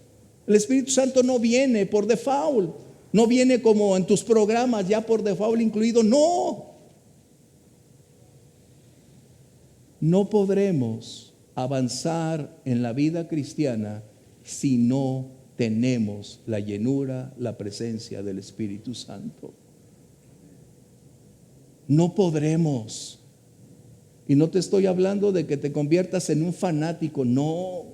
El Espíritu Santo no viene por default, no viene como en tus programas ya por default incluido. No podremos avanzar en la vida cristiana si no tenemos la llenura, la presencia del Espíritu Santo. No podremos. Y no te estoy hablando de que te conviertas en un fanático, no.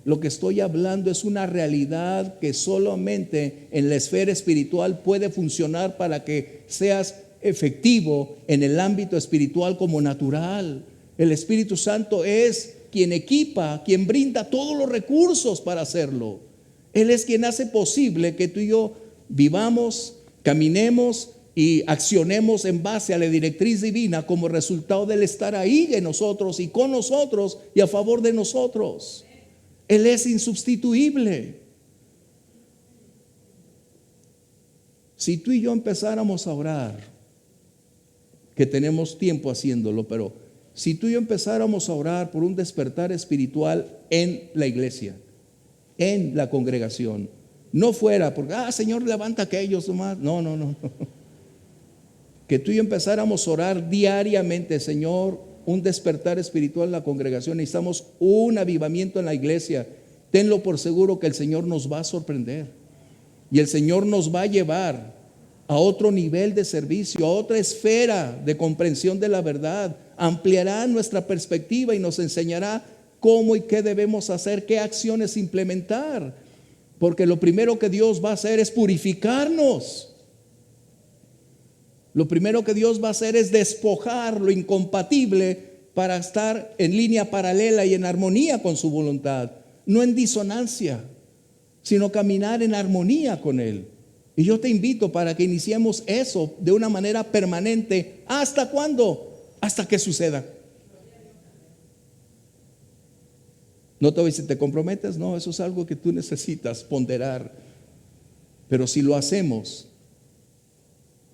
Lo que estoy hablando es una realidad que solamente en la esfera espiritual puede funcionar para que seas efectivo en el ámbito espiritual como natural. El Espíritu Santo es quien equipa, quien brinda todos los recursos para hacerlo. Él es quien hace posible que tú y yo vivamos, caminemos y accionemos en base a la directriz divina como resultado del estar ahí en nosotros y con nosotros y a favor de nosotros. Él es insubstituible. Si tú y yo empezáramos a orar, que tenemos tiempo haciéndolo, pero si tú y yo empezáramos a orar por un despertar espiritual en la iglesia, en la congregación, no fuera porque, Señor, levanta a aquellos nomás. No. que tú y yo empezáramos a orar diariamente, Señor, un despertar espiritual en la congregación, necesitamos un avivamiento en la iglesia. Tenlo por seguro que el Señor nos va a sorprender y el Señor nos va a llevar a otro nivel de servicio, a otra esfera de comprensión de la verdad. Ampliará nuestra perspectiva y nos enseñará cómo y qué debemos hacer, qué acciones implementar, porque lo primero que Dios va a hacer es purificarnos. Lo primero que Dios va a hacer es despojar lo incompatible para estar en línea paralela y en armonía con su voluntad, no en disonancia, sino caminar en armonía con Él. Y yo te invito para que iniciemos eso de una manera permanente. ¿Hasta cuándo? Hasta que suceda. No te voy a decir, ¿te comprometes? No, eso es algo que tú necesitas ponderar. Pero si lo hacemos,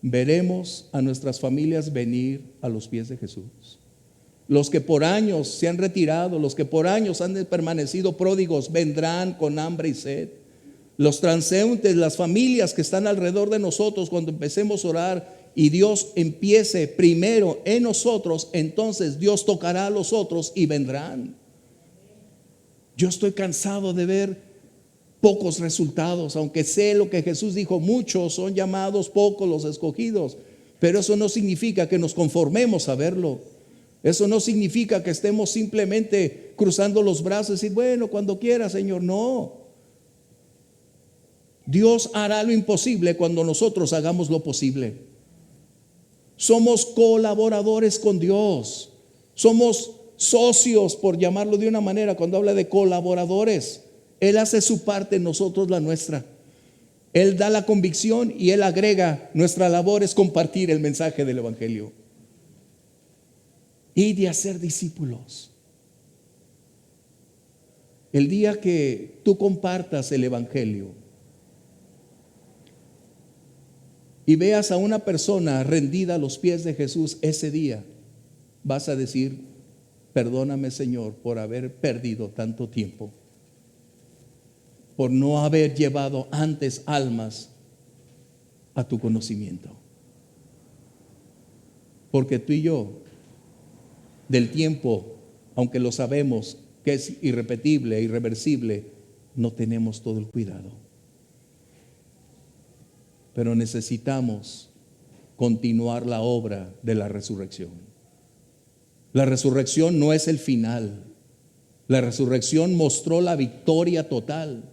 veremos a nuestras familias venir a los pies de Jesús. Los que por años se han retirado, los que por años han permanecido pródigos, vendrán con hambre y sed. Los transeúntes, las familias que están alrededor de nosotros, cuando empecemos a orar y Dios empiece primero en nosotros, entonces Dios tocará a los otros y vendrán. Yo estoy cansado de ver pocos resultados, aunque sé lo que Jesús dijo, muchos son llamados, pocos los escogidos, pero eso no significa que nos conformemos a verlo. Eso no significa que estemos simplemente cruzando los brazos y decir, bueno, cuando quiera, Señor. No. Dios hará lo imposible cuando nosotros hagamos lo posible. Somos colaboradores con Dios. Somos socios, por llamarlo de una manera, cuando habla de colaboradores. Él hace su parte, nosotros la nuestra. Él da la convicción y Él agrega, nuestra labor es compartir el mensaje del Evangelio. Y de hacer discípulos. El día que tú compartas el Evangelio y veas a una persona rendida a los pies de Jesús, ese día vas a decir, perdóname, Señor, por haber perdido tanto tiempo, por no haber llevado antes almas a tu conocimiento. Porque tú y yo, del tiempo, aunque lo sabemos que es irrepetible, irreversible, no tenemos todo el cuidado. Pero necesitamos continuar la obra de la resurrección. La resurrección no es el final. La resurrección mostró la victoria total,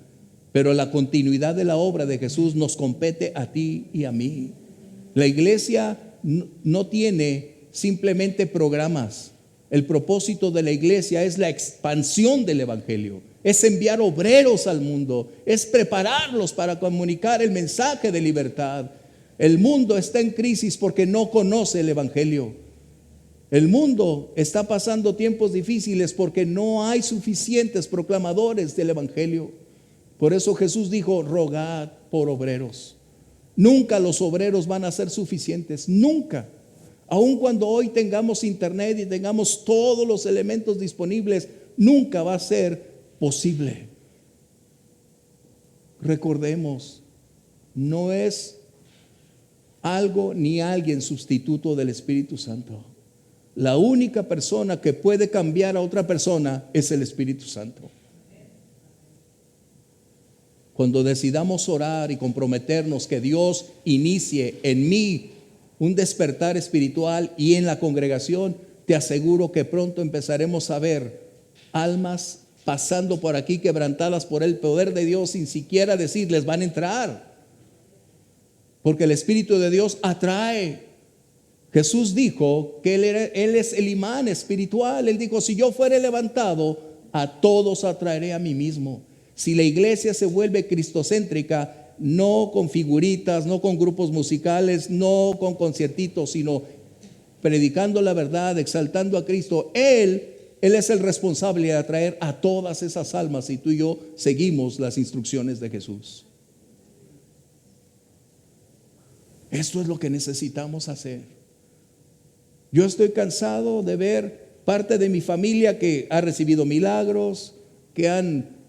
pero la continuidad de la obra de Jesús nos compete a ti y a mí. La iglesia no tiene simplemente programas. El propósito de la iglesia es la expansión del evangelio, es enviar obreros al mundo, es prepararlos para comunicar el mensaje de libertad. El mundo está en crisis porque no conoce el evangelio. El mundo está pasando tiempos difíciles porque no hay suficientes proclamadores del evangelio. Por eso Jesús dijo, rogad por obreros. Nunca los obreros van a ser suficientes, nunca. Aun cuando hoy tengamos internet y tengamos todos los elementos disponibles, nunca va a ser posible. Recordemos, no es algo ni alguien sustituto del Espíritu Santo. La única persona que puede cambiar a otra persona es el Espíritu Santo. Cuando decidamos orar y comprometernos que Dios inicie en mí un despertar espiritual y en la congregación, te aseguro que pronto empezaremos a ver almas pasando por aquí quebrantadas por el poder de Dios sin siquiera decirles van a entrar, porque el Espíritu de Dios atrae. Jesús dijo que Él es el imán espiritual. Él dijo, si yo fuere levantado, a todos atraeré a mí mismo. Si la iglesia se vuelve cristocéntrica, no con figuritas, no con grupos musicales, no con conciertitos, sino predicando la verdad, exaltando a Cristo, Él es el responsable de atraer a todas esas almas si tú y yo seguimos las instrucciones de Jesús. Esto es lo que necesitamos hacer. Yo estoy cansado de ver parte de mi familia que ha recibido milagros, que han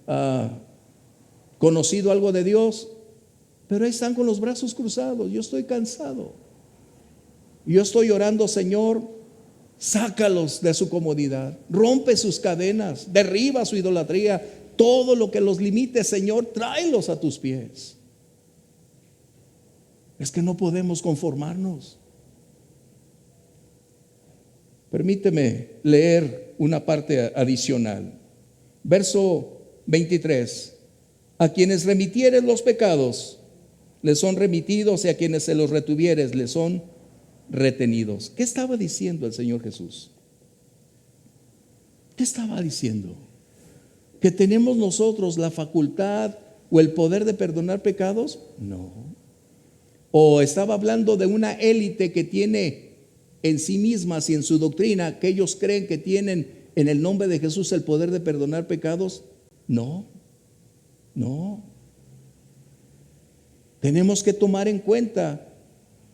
conocido algo de Dios, pero ahí están con los brazos cruzados. Yo estoy cansado. Yo estoy orando, Señor, sácalos de su comodidad, rompe sus cadenas, derriba su idolatría, todo lo que los limite, Señor, tráelos a tus pies. Es que no podemos conformarnos. Permíteme leer una parte adicional. Verso 23. A quienes remitieres los pecados, les son remitidos, y a quienes se los retuvieres, les son retenidos. ¿Qué estaba diciendo el Señor Jesús? ¿Qué estaba diciendo? ¿Que tenemos nosotros la facultad o el poder de perdonar pecados? No. ¿O estaba hablando de una élite que tiene en sí mismas y en su doctrina, que ellos creen que tienen en el nombre de Jesús el poder de perdonar pecados? No, no. Tenemos que tomar en cuenta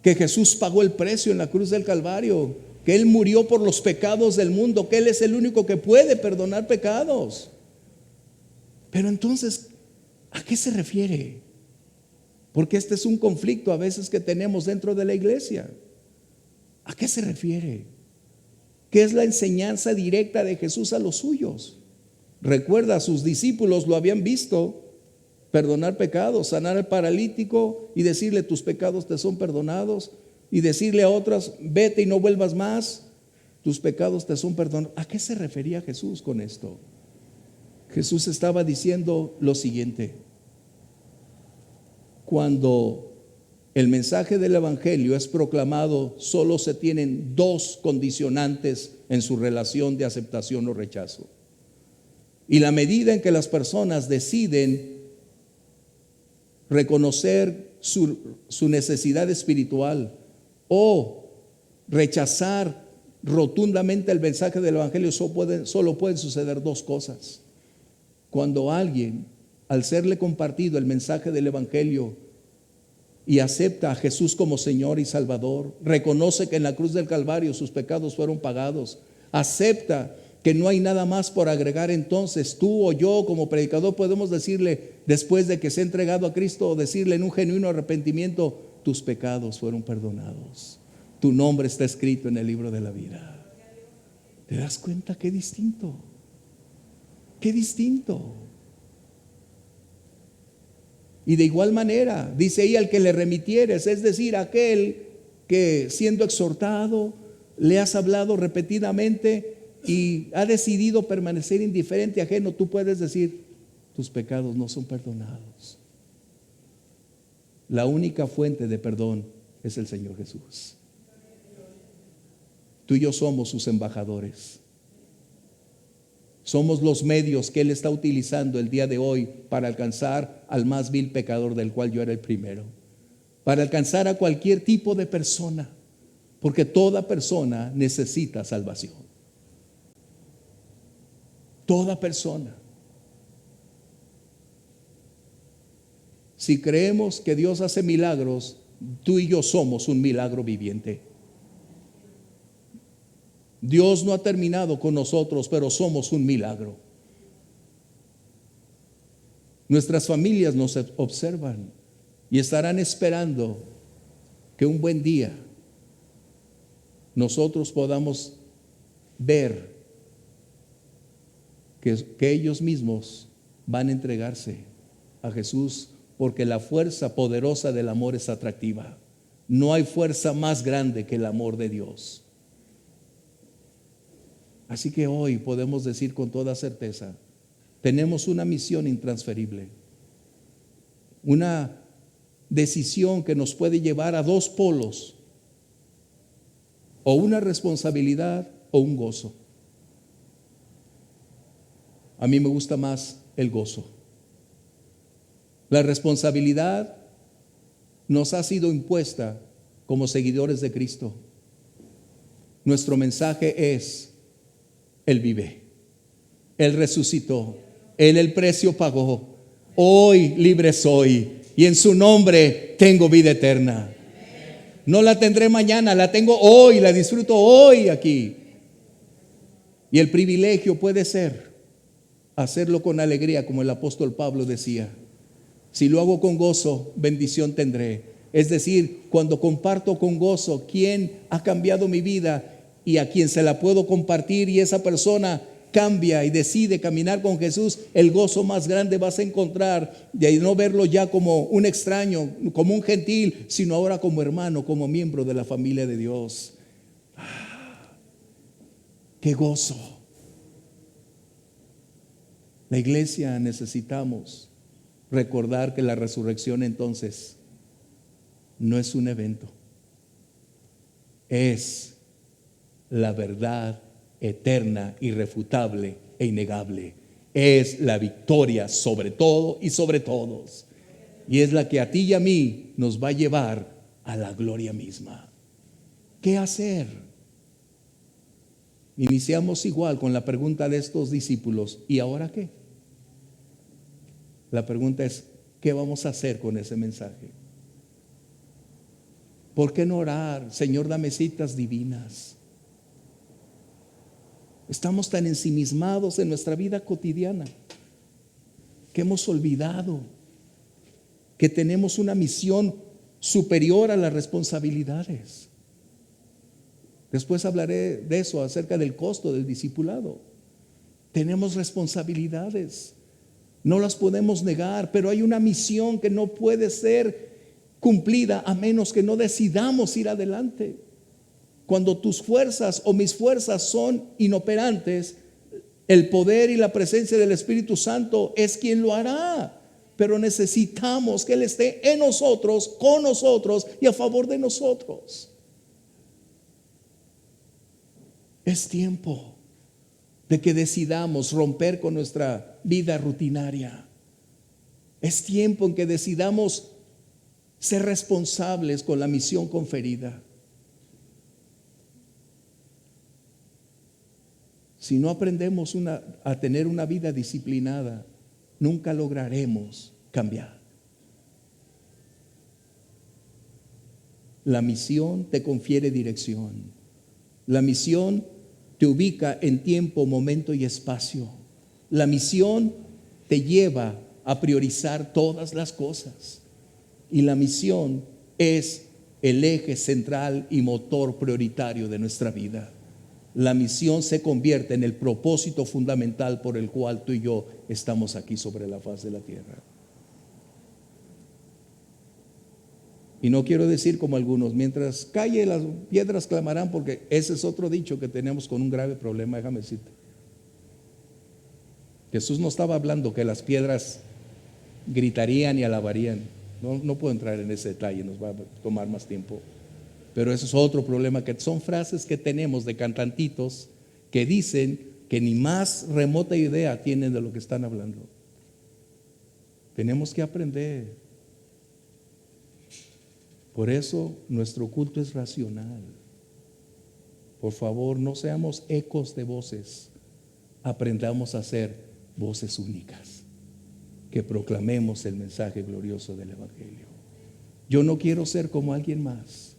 que Jesús pagó el precio en la cruz del Calvario, que Él murió por los pecados del mundo, que Él es el único que puede perdonar pecados. Pero entonces, ¿a qué se refiere? Porque este es un conflicto a veces que tenemos dentro de la iglesia. ¿A qué se refiere? ¿Qué es la enseñanza directa de Jesús a los suyos? Recuerda, sus discípulos lo habían visto perdonar pecados, sanar al paralítico y decirle: tus pecados te son perdonados, y decirle a otras: vete y no vuelvas más, tus pecados te son perdonados. ¿A qué se refería Jesús con esto? Jesús estaba diciendo lo siguiente: cuando el mensaje del evangelio es proclamado, solo se tienen dos condicionantes en su relación de aceptación o rechazo. Y la medida en que las personas deciden reconocer su necesidad espiritual o rechazar rotundamente el mensaje del evangelio, solo pueden suceder dos cosas. Cuando alguien, al serle compartido el mensaje del evangelio y acepta a Jesús como Señor y Salvador, reconoce que en la cruz del Calvario sus pecados fueron pagados, acepta que no hay nada más por agregar, entonces tú o yo como predicador podemos decirle, después de que se ha entregado a Cristo, decirle en un genuino arrepentimiento: tus pecados fueron perdonados, tu nombre está escrito en el libro de la vida. ¿Te das cuenta qué distinto? Qué distinto. Y de igual manera dice ahí: al que le remitieres, es decir, aquel que siendo exhortado le has hablado repetidamente y ha decidido permanecer indiferente, ajeno, tú puedes decir: tus pecados no son perdonados. La única fuente de perdón es el Señor Jesús. Tú y yo somos sus embajadores. Somos los medios que Él está utilizando el día de hoy para alcanzar al más vil pecador, del cual yo era el primero, para alcanzar a cualquier tipo de persona, porque toda persona necesita salvación. Toda persona. Si creemos que Dios hace milagros, tú y yo somos un milagro viviente. Dios no ha terminado con nosotros, pero somos un milagro. Nuestras familias nos observan y estarán esperando que un buen día nosotros podamos ver que ellos mismos van a entregarse a Jesús, porque la fuerza poderosa del amor es atractiva. No hay fuerza más grande que el amor de Dios. Así que hoy podemos decir con toda certeza: tenemos una misión intransferible, una decisión que nos puede llevar a dos polos, o una responsabilidad o un gozo. A mí me gusta más el gozo. La responsabilidad nos ha sido impuesta como seguidores de Cristo. Nuestro mensaje es: Él vive, Él resucitó, Él el precio pagó, hoy libre soy y en su nombre tengo vida eterna. No la tendré mañana, la tengo hoy, la disfruto hoy aquí. Y el privilegio puede ser hacerlo con alegría, como el apóstol Pablo decía: si lo hago con gozo, bendición tendré. Es decir, cuando comparto con gozo quién ha cambiado mi vida y a quien se la puedo compartir, y esa persona cambia y decide caminar con Jesús, el gozo más grande vas a encontrar de no verlo ya como un extraño, como un gentil, sino ahora como hermano, como miembro de la familia de Dios. ¡Qué gozo! La iglesia necesitamos recordar que la resurrección entonces no es un evento, es la verdad eterna, irrefutable e innegable. Es la victoria sobre todo y sobre todos. Y es la que a ti y a mí nos va a llevar a la gloria misma. ¿Qué hacer? Iniciamos igual con la pregunta de estos discípulos: ¿y ahora qué? La pregunta es: ¿qué vamos a hacer con ese mensaje? ¿Por qué no orar? Señor, dame citas divinas. Estamos tan ensimismados en nuestra vida cotidiana que hemos olvidado que tenemos una misión superior a las responsabilidades. Después hablaré de eso, acerca del costo del discipulado. Tenemos responsabilidades, no las podemos negar, pero hay una misión que no puede ser cumplida a menos que no decidamos ir adelante. Cuando tus fuerzas o mis fuerzas son inoperantes, el poder y la presencia del Espíritu Santo es quien lo hará. Pero necesitamos que Él esté en nosotros, con nosotros y a favor de nosotros. Es tiempo de que decidamos romper con nuestra vida rutinaria. Es tiempo en que decidamos ser responsables con la misión conferida. Si no aprendemos a tener una vida disciplinada, nunca lograremos cambiar. La misión te confiere dirección. La misión te ubica en tiempo, momento y espacio. La misión te lleva a priorizar todas las cosas. Y la misión es el eje central y motor prioritario de nuestra vida. La misión se convierte en el propósito fundamental por el cual tú y yo estamos aquí sobre la faz de la tierra. Y no quiero decir como algunos: mientras calle las piedras clamarán, porque ese es otro dicho que tenemos con un grave problema. Déjame decirte, Jesús no estaba hablando que las piedras gritarían y alabarían. No puedo entrar en ese detalle, nos va a tomar más tiempo. Pero eso es otro problema, que son frases que tenemos de cantantitos que dicen que ni más remota idea tienen de lo que están hablando. Tenemos que aprender. Por eso nuestro culto es racional. Por favor, no seamos ecos de voces. Aprendamos a ser voces únicas, que proclamemos el mensaje glorioso del Evangelio. Yo no quiero ser como alguien más.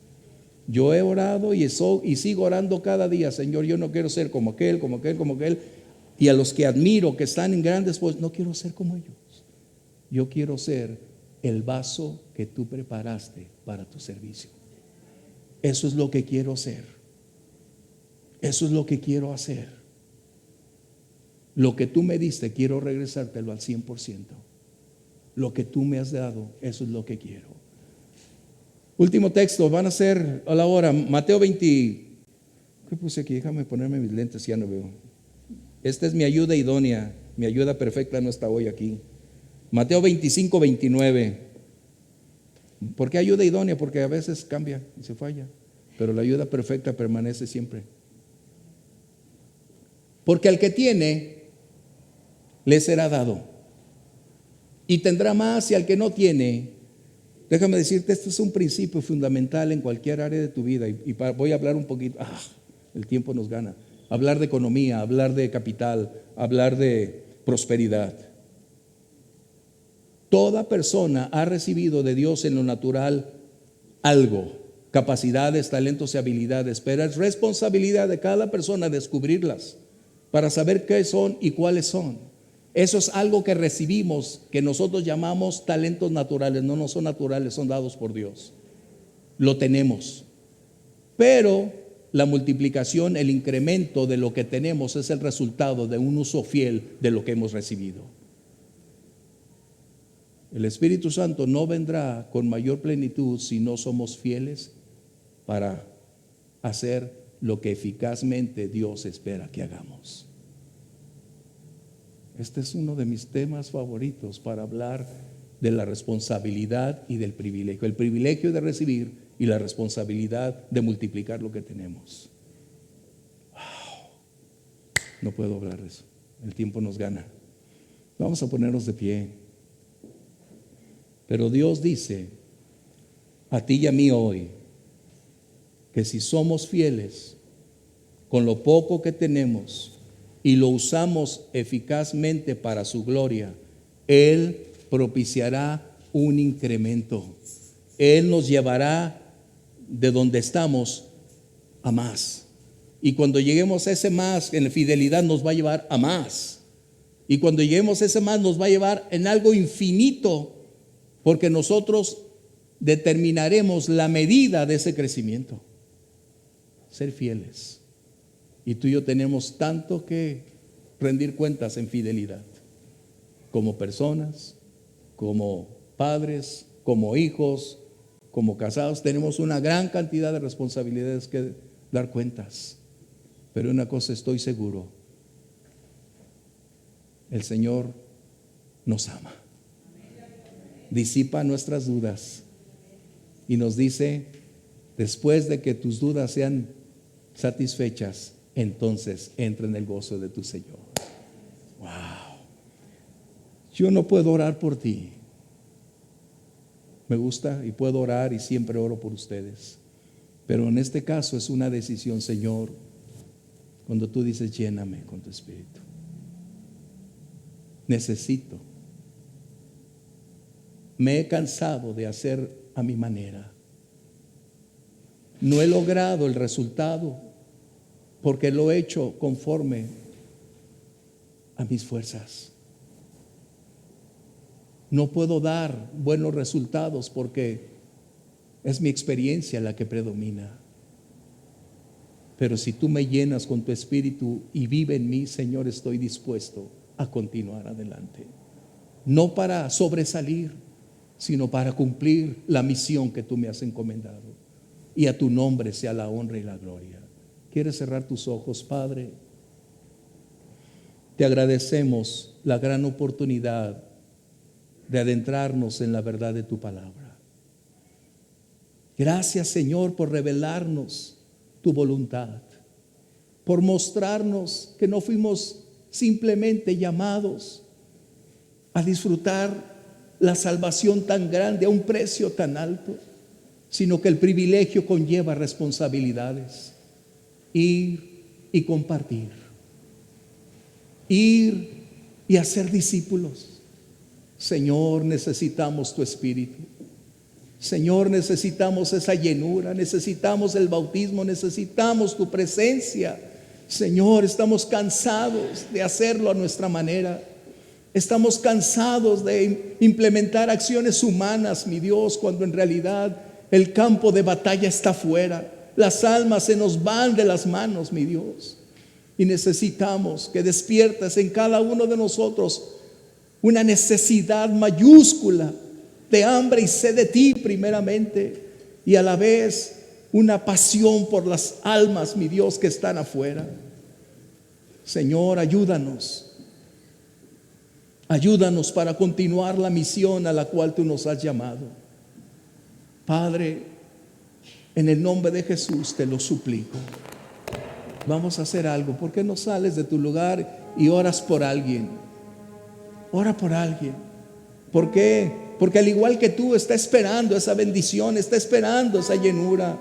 Yo he orado y sigo orando cada día: Señor, yo no quiero ser como aquel, como aquel, como aquel. Y a los que admiro, que están en grandes puestos, no quiero ser como ellos. Yo quiero ser el vaso que tú preparaste para tu servicio. Eso es lo que quiero ser. Eso es lo que quiero hacer. Lo que tú me diste, quiero regresártelo al 100%. Lo que tú me has dado, eso es lo que quiero. Último texto, van a ser a la hora, Mateo 20. ¿Qué puse aquí? Déjame ponerme mis lentes, ya no veo. Esta es mi ayuda idónea. Mi ayuda perfecta no está hoy aquí. Mateo 25, 29. ¿Por qué ayuda idónea? Porque a veces cambia y se falla, pero la ayuda perfecta permanece siempre. Porque al que tiene, le será dado, y tendrá más, y al que no tiene, déjame decirte, este es un principio fundamental en cualquier área de tu vida. Y voy a hablar un poquito, el tiempo nos gana. Hablar de economía, hablar de capital, hablar de prosperidad. Toda persona ha recibido de Dios en lo natural algo, capacidades, talentos y habilidades, pero es responsabilidad de cada persona descubrirlas para saber qué son y cuáles son. Eso es algo que recibimos, que nosotros llamamos talentos naturales. No son naturales, son dados por Dios. lo tenemos. Pero la multiplicación, el incremento de lo que tenemos es el resultado de un uso fiel de lo que hemos recibido. El Espíritu Santo no vendrá con mayor plenitud si no somos fieles para hacer lo que eficazmente Dios espera que hagamos. Este es uno de mis temas favoritos para hablar de la responsabilidad y del privilegio. El privilegio de recibir y la responsabilidad de multiplicar lo que tenemos. Wow. No puedo hablar de eso. El tiempo nos gana. Vamos a ponernos de pie. Pero Dios dice a ti y a mí hoy que si somos fieles con lo poco que tenemos y lo usamos eficazmente para su gloria, Él propiciará un incremento. Él nos llevará de donde estamos a más. Y cuando lleguemos a ese más, en la fidelidad nos va a llevar a más. Y cuando lleguemos a ese más nos va a llevar en algo infinito, porque nosotros determinaremos la medida de ese crecimiento. Ser fieles. Y tú y yo tenemos tanto que rendir cuentas en fidelidad, como personas, como padres, como hijos, como casados. Tenemos una gran cantidad de responsabilidades que dar cuentas. Pero una cosa estoy seguro: el Señor nos ama, disipa nuestras dudas y nos dice: después de que tus dudas sean satisfechas, entonces entra en el gozo de tu Señor. Wow. Yo no puedo orar por ti. Me gusta y puedo orar y siempre oro por ustedes, pero en este caso es una decisión, Señor, cuando tú dices: lléname con tu Espíritu. Necesito. Me he cansado de hacer a mi manera. No he logrado el resultado porque lo he hecho conforme a mis fuerzas. No puedo dar buenos resultados porque es mi experiencia la que predomina. Pero si tú me llenas con tu Espíritu y vive en mí, Señor, estoy dispuesto a continuar adelante. No para sobresalir, sino para cumplir la misión que tú me has encomendado. Y a tu nombre sea la honra y la gloria. ¿Quieres cerrar tus ojos, Padre? Te agradecemos la gran oportunidad de adentrarnos en la verdad de tu palabra. Gracias, Señor, por revelarnos tu voluntad, por mostrarnos que no fuimos simplemente llamados a disfrutar la salvación tan grande a un precio tan alto, sino que el privilegio conlleva responsabilidades. Ir y compartir, ir y hacer discípulos. Señor, necesitamos tu Espíritu. Señor, necesitamos esa llenura, necesitamos el bautismo, necesitamos tu presencia. Señor, estamos cansados de hacerlo a nuestra manera. Estamos cansados de implementar acciones humanas, mi Dios, cuando en realidad el campo de batalla está afuera. Las almas se nos van de las manos, mi Dios. Y necesitamos que despiertes en cada uno de nosotros una necesidad mayúscula de hambre y sed de ti primeramente, y a la vez una pasión por las almas, mi Dios, que están afuera. Señor, ayúdanos para continuar la misión a la cual tú nos has llamado. Padre, en el nombre de Jesús te lo suplico. Vamos a hacer algo. ¿Por qué no sales de tu lugar y oras por alguien? Ora por alguien. ¿Por qué? Porque al igual que tú está esperando esa bendición, está esperando esa llenura.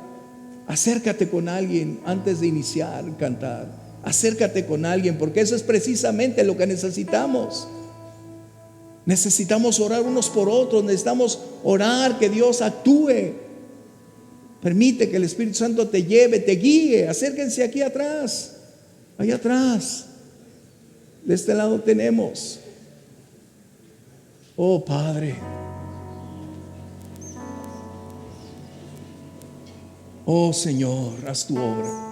Acércate con alguien antes de iniciar a cantar. Acércate con alguien, porque eso es precisamente lo que necesitamos. Necesitamos orar unos por otros. Necesitamos orar que Dios actúe. Permite que el Espíritu Santo te lleve, te guíe. Acérquense aquí atrás. Allá atrás. De este lado tenemos. Oh Padre, Oh Señor, haz tu obra.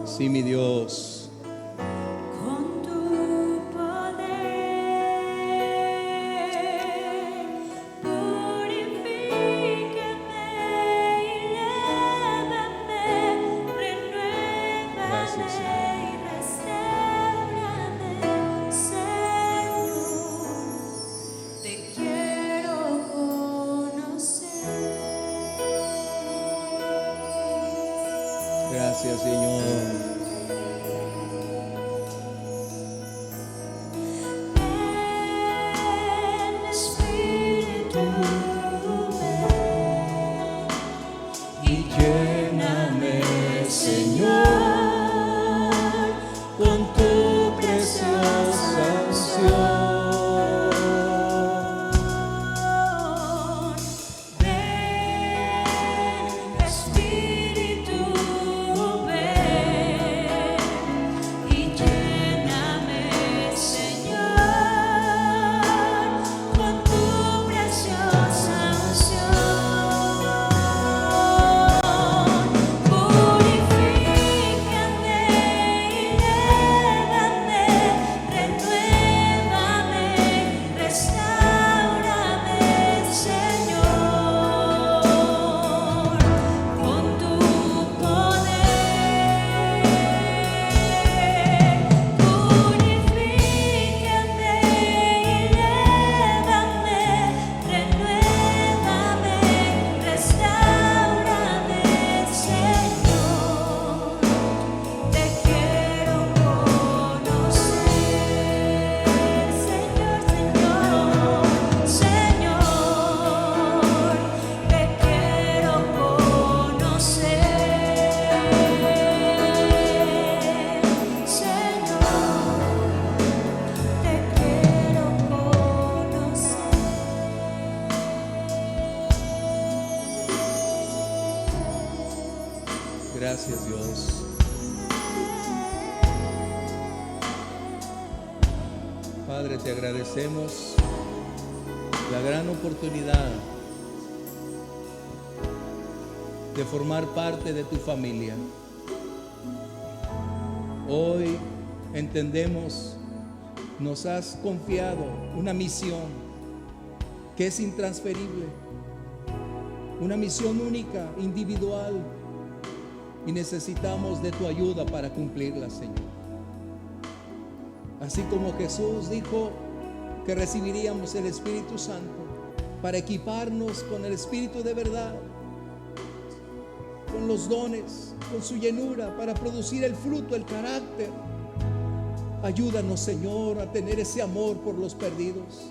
Sí, mi Dios. Con tu poder, purifícame y lávame, renuévame. Gracias, Señor. Y restaurame, Señor. Te quiero conocer. Gracias, Señor. Ven, Espíritu, ven Y lléname, Señor, con tu preciosa unción. Ven, Espíritu, ven y lléname, Señor, con tu preciosa unción. Purifícame y lávame, renuévame, restaurame, Señor, con tu poder. Purifícame y lávame, renuévame, restaurame, Señor. Te quiero conocer, Señor, Señor, Señor. Te quiero conocer, Señor. Te quiero conocer. Gracias, Dios. Padre, te agradecemos la gran oportunidad de formar parte de tu familia. Hoy entendemos, nos has confiado una misión que es intransferible, una misión única, individual, y necesitamos de tu ayuda para cumplirla, Señor. Así como Jesús dijo que recibiríamos el Espíritu Santo para equiparnos con el Espíritu de verdad, con los dones, con su llenura, para producir el fruto, el carácter. Ayúdanos, Señor, a tener ese amor por los perdidos,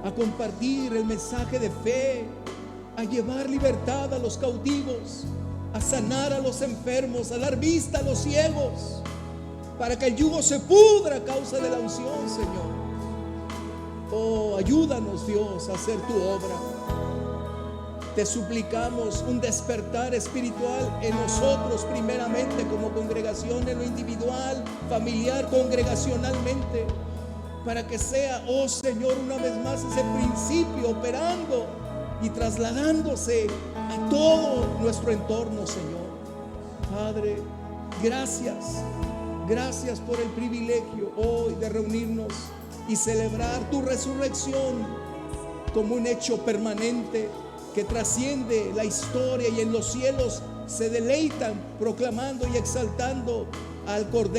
a compartir el mensaje de fe, a llevar libertad a los cautivos, a sanar a los enfermos, a dar vista a los ciegos, para que el yugo se pudra a causa de la unción, Señor. Oh, ayúdanos, Dios, a hacer tu obra. Te suplicamos un despertar espiritual en nosotros, primeramente como congregación, en lo individual, familiar, congregacionalmente, para que sea, oh Señor, una vez más ese principio operando y trasladándose a todo nuestro entorno, Señor. Padre, gracias. Gracias por el privilegio hoy de reunirnos y celebrar tu resurrección como un hecho permanente que trasciende la historia, y en los cielos se deleitan proclamando y exaltando al Cordero.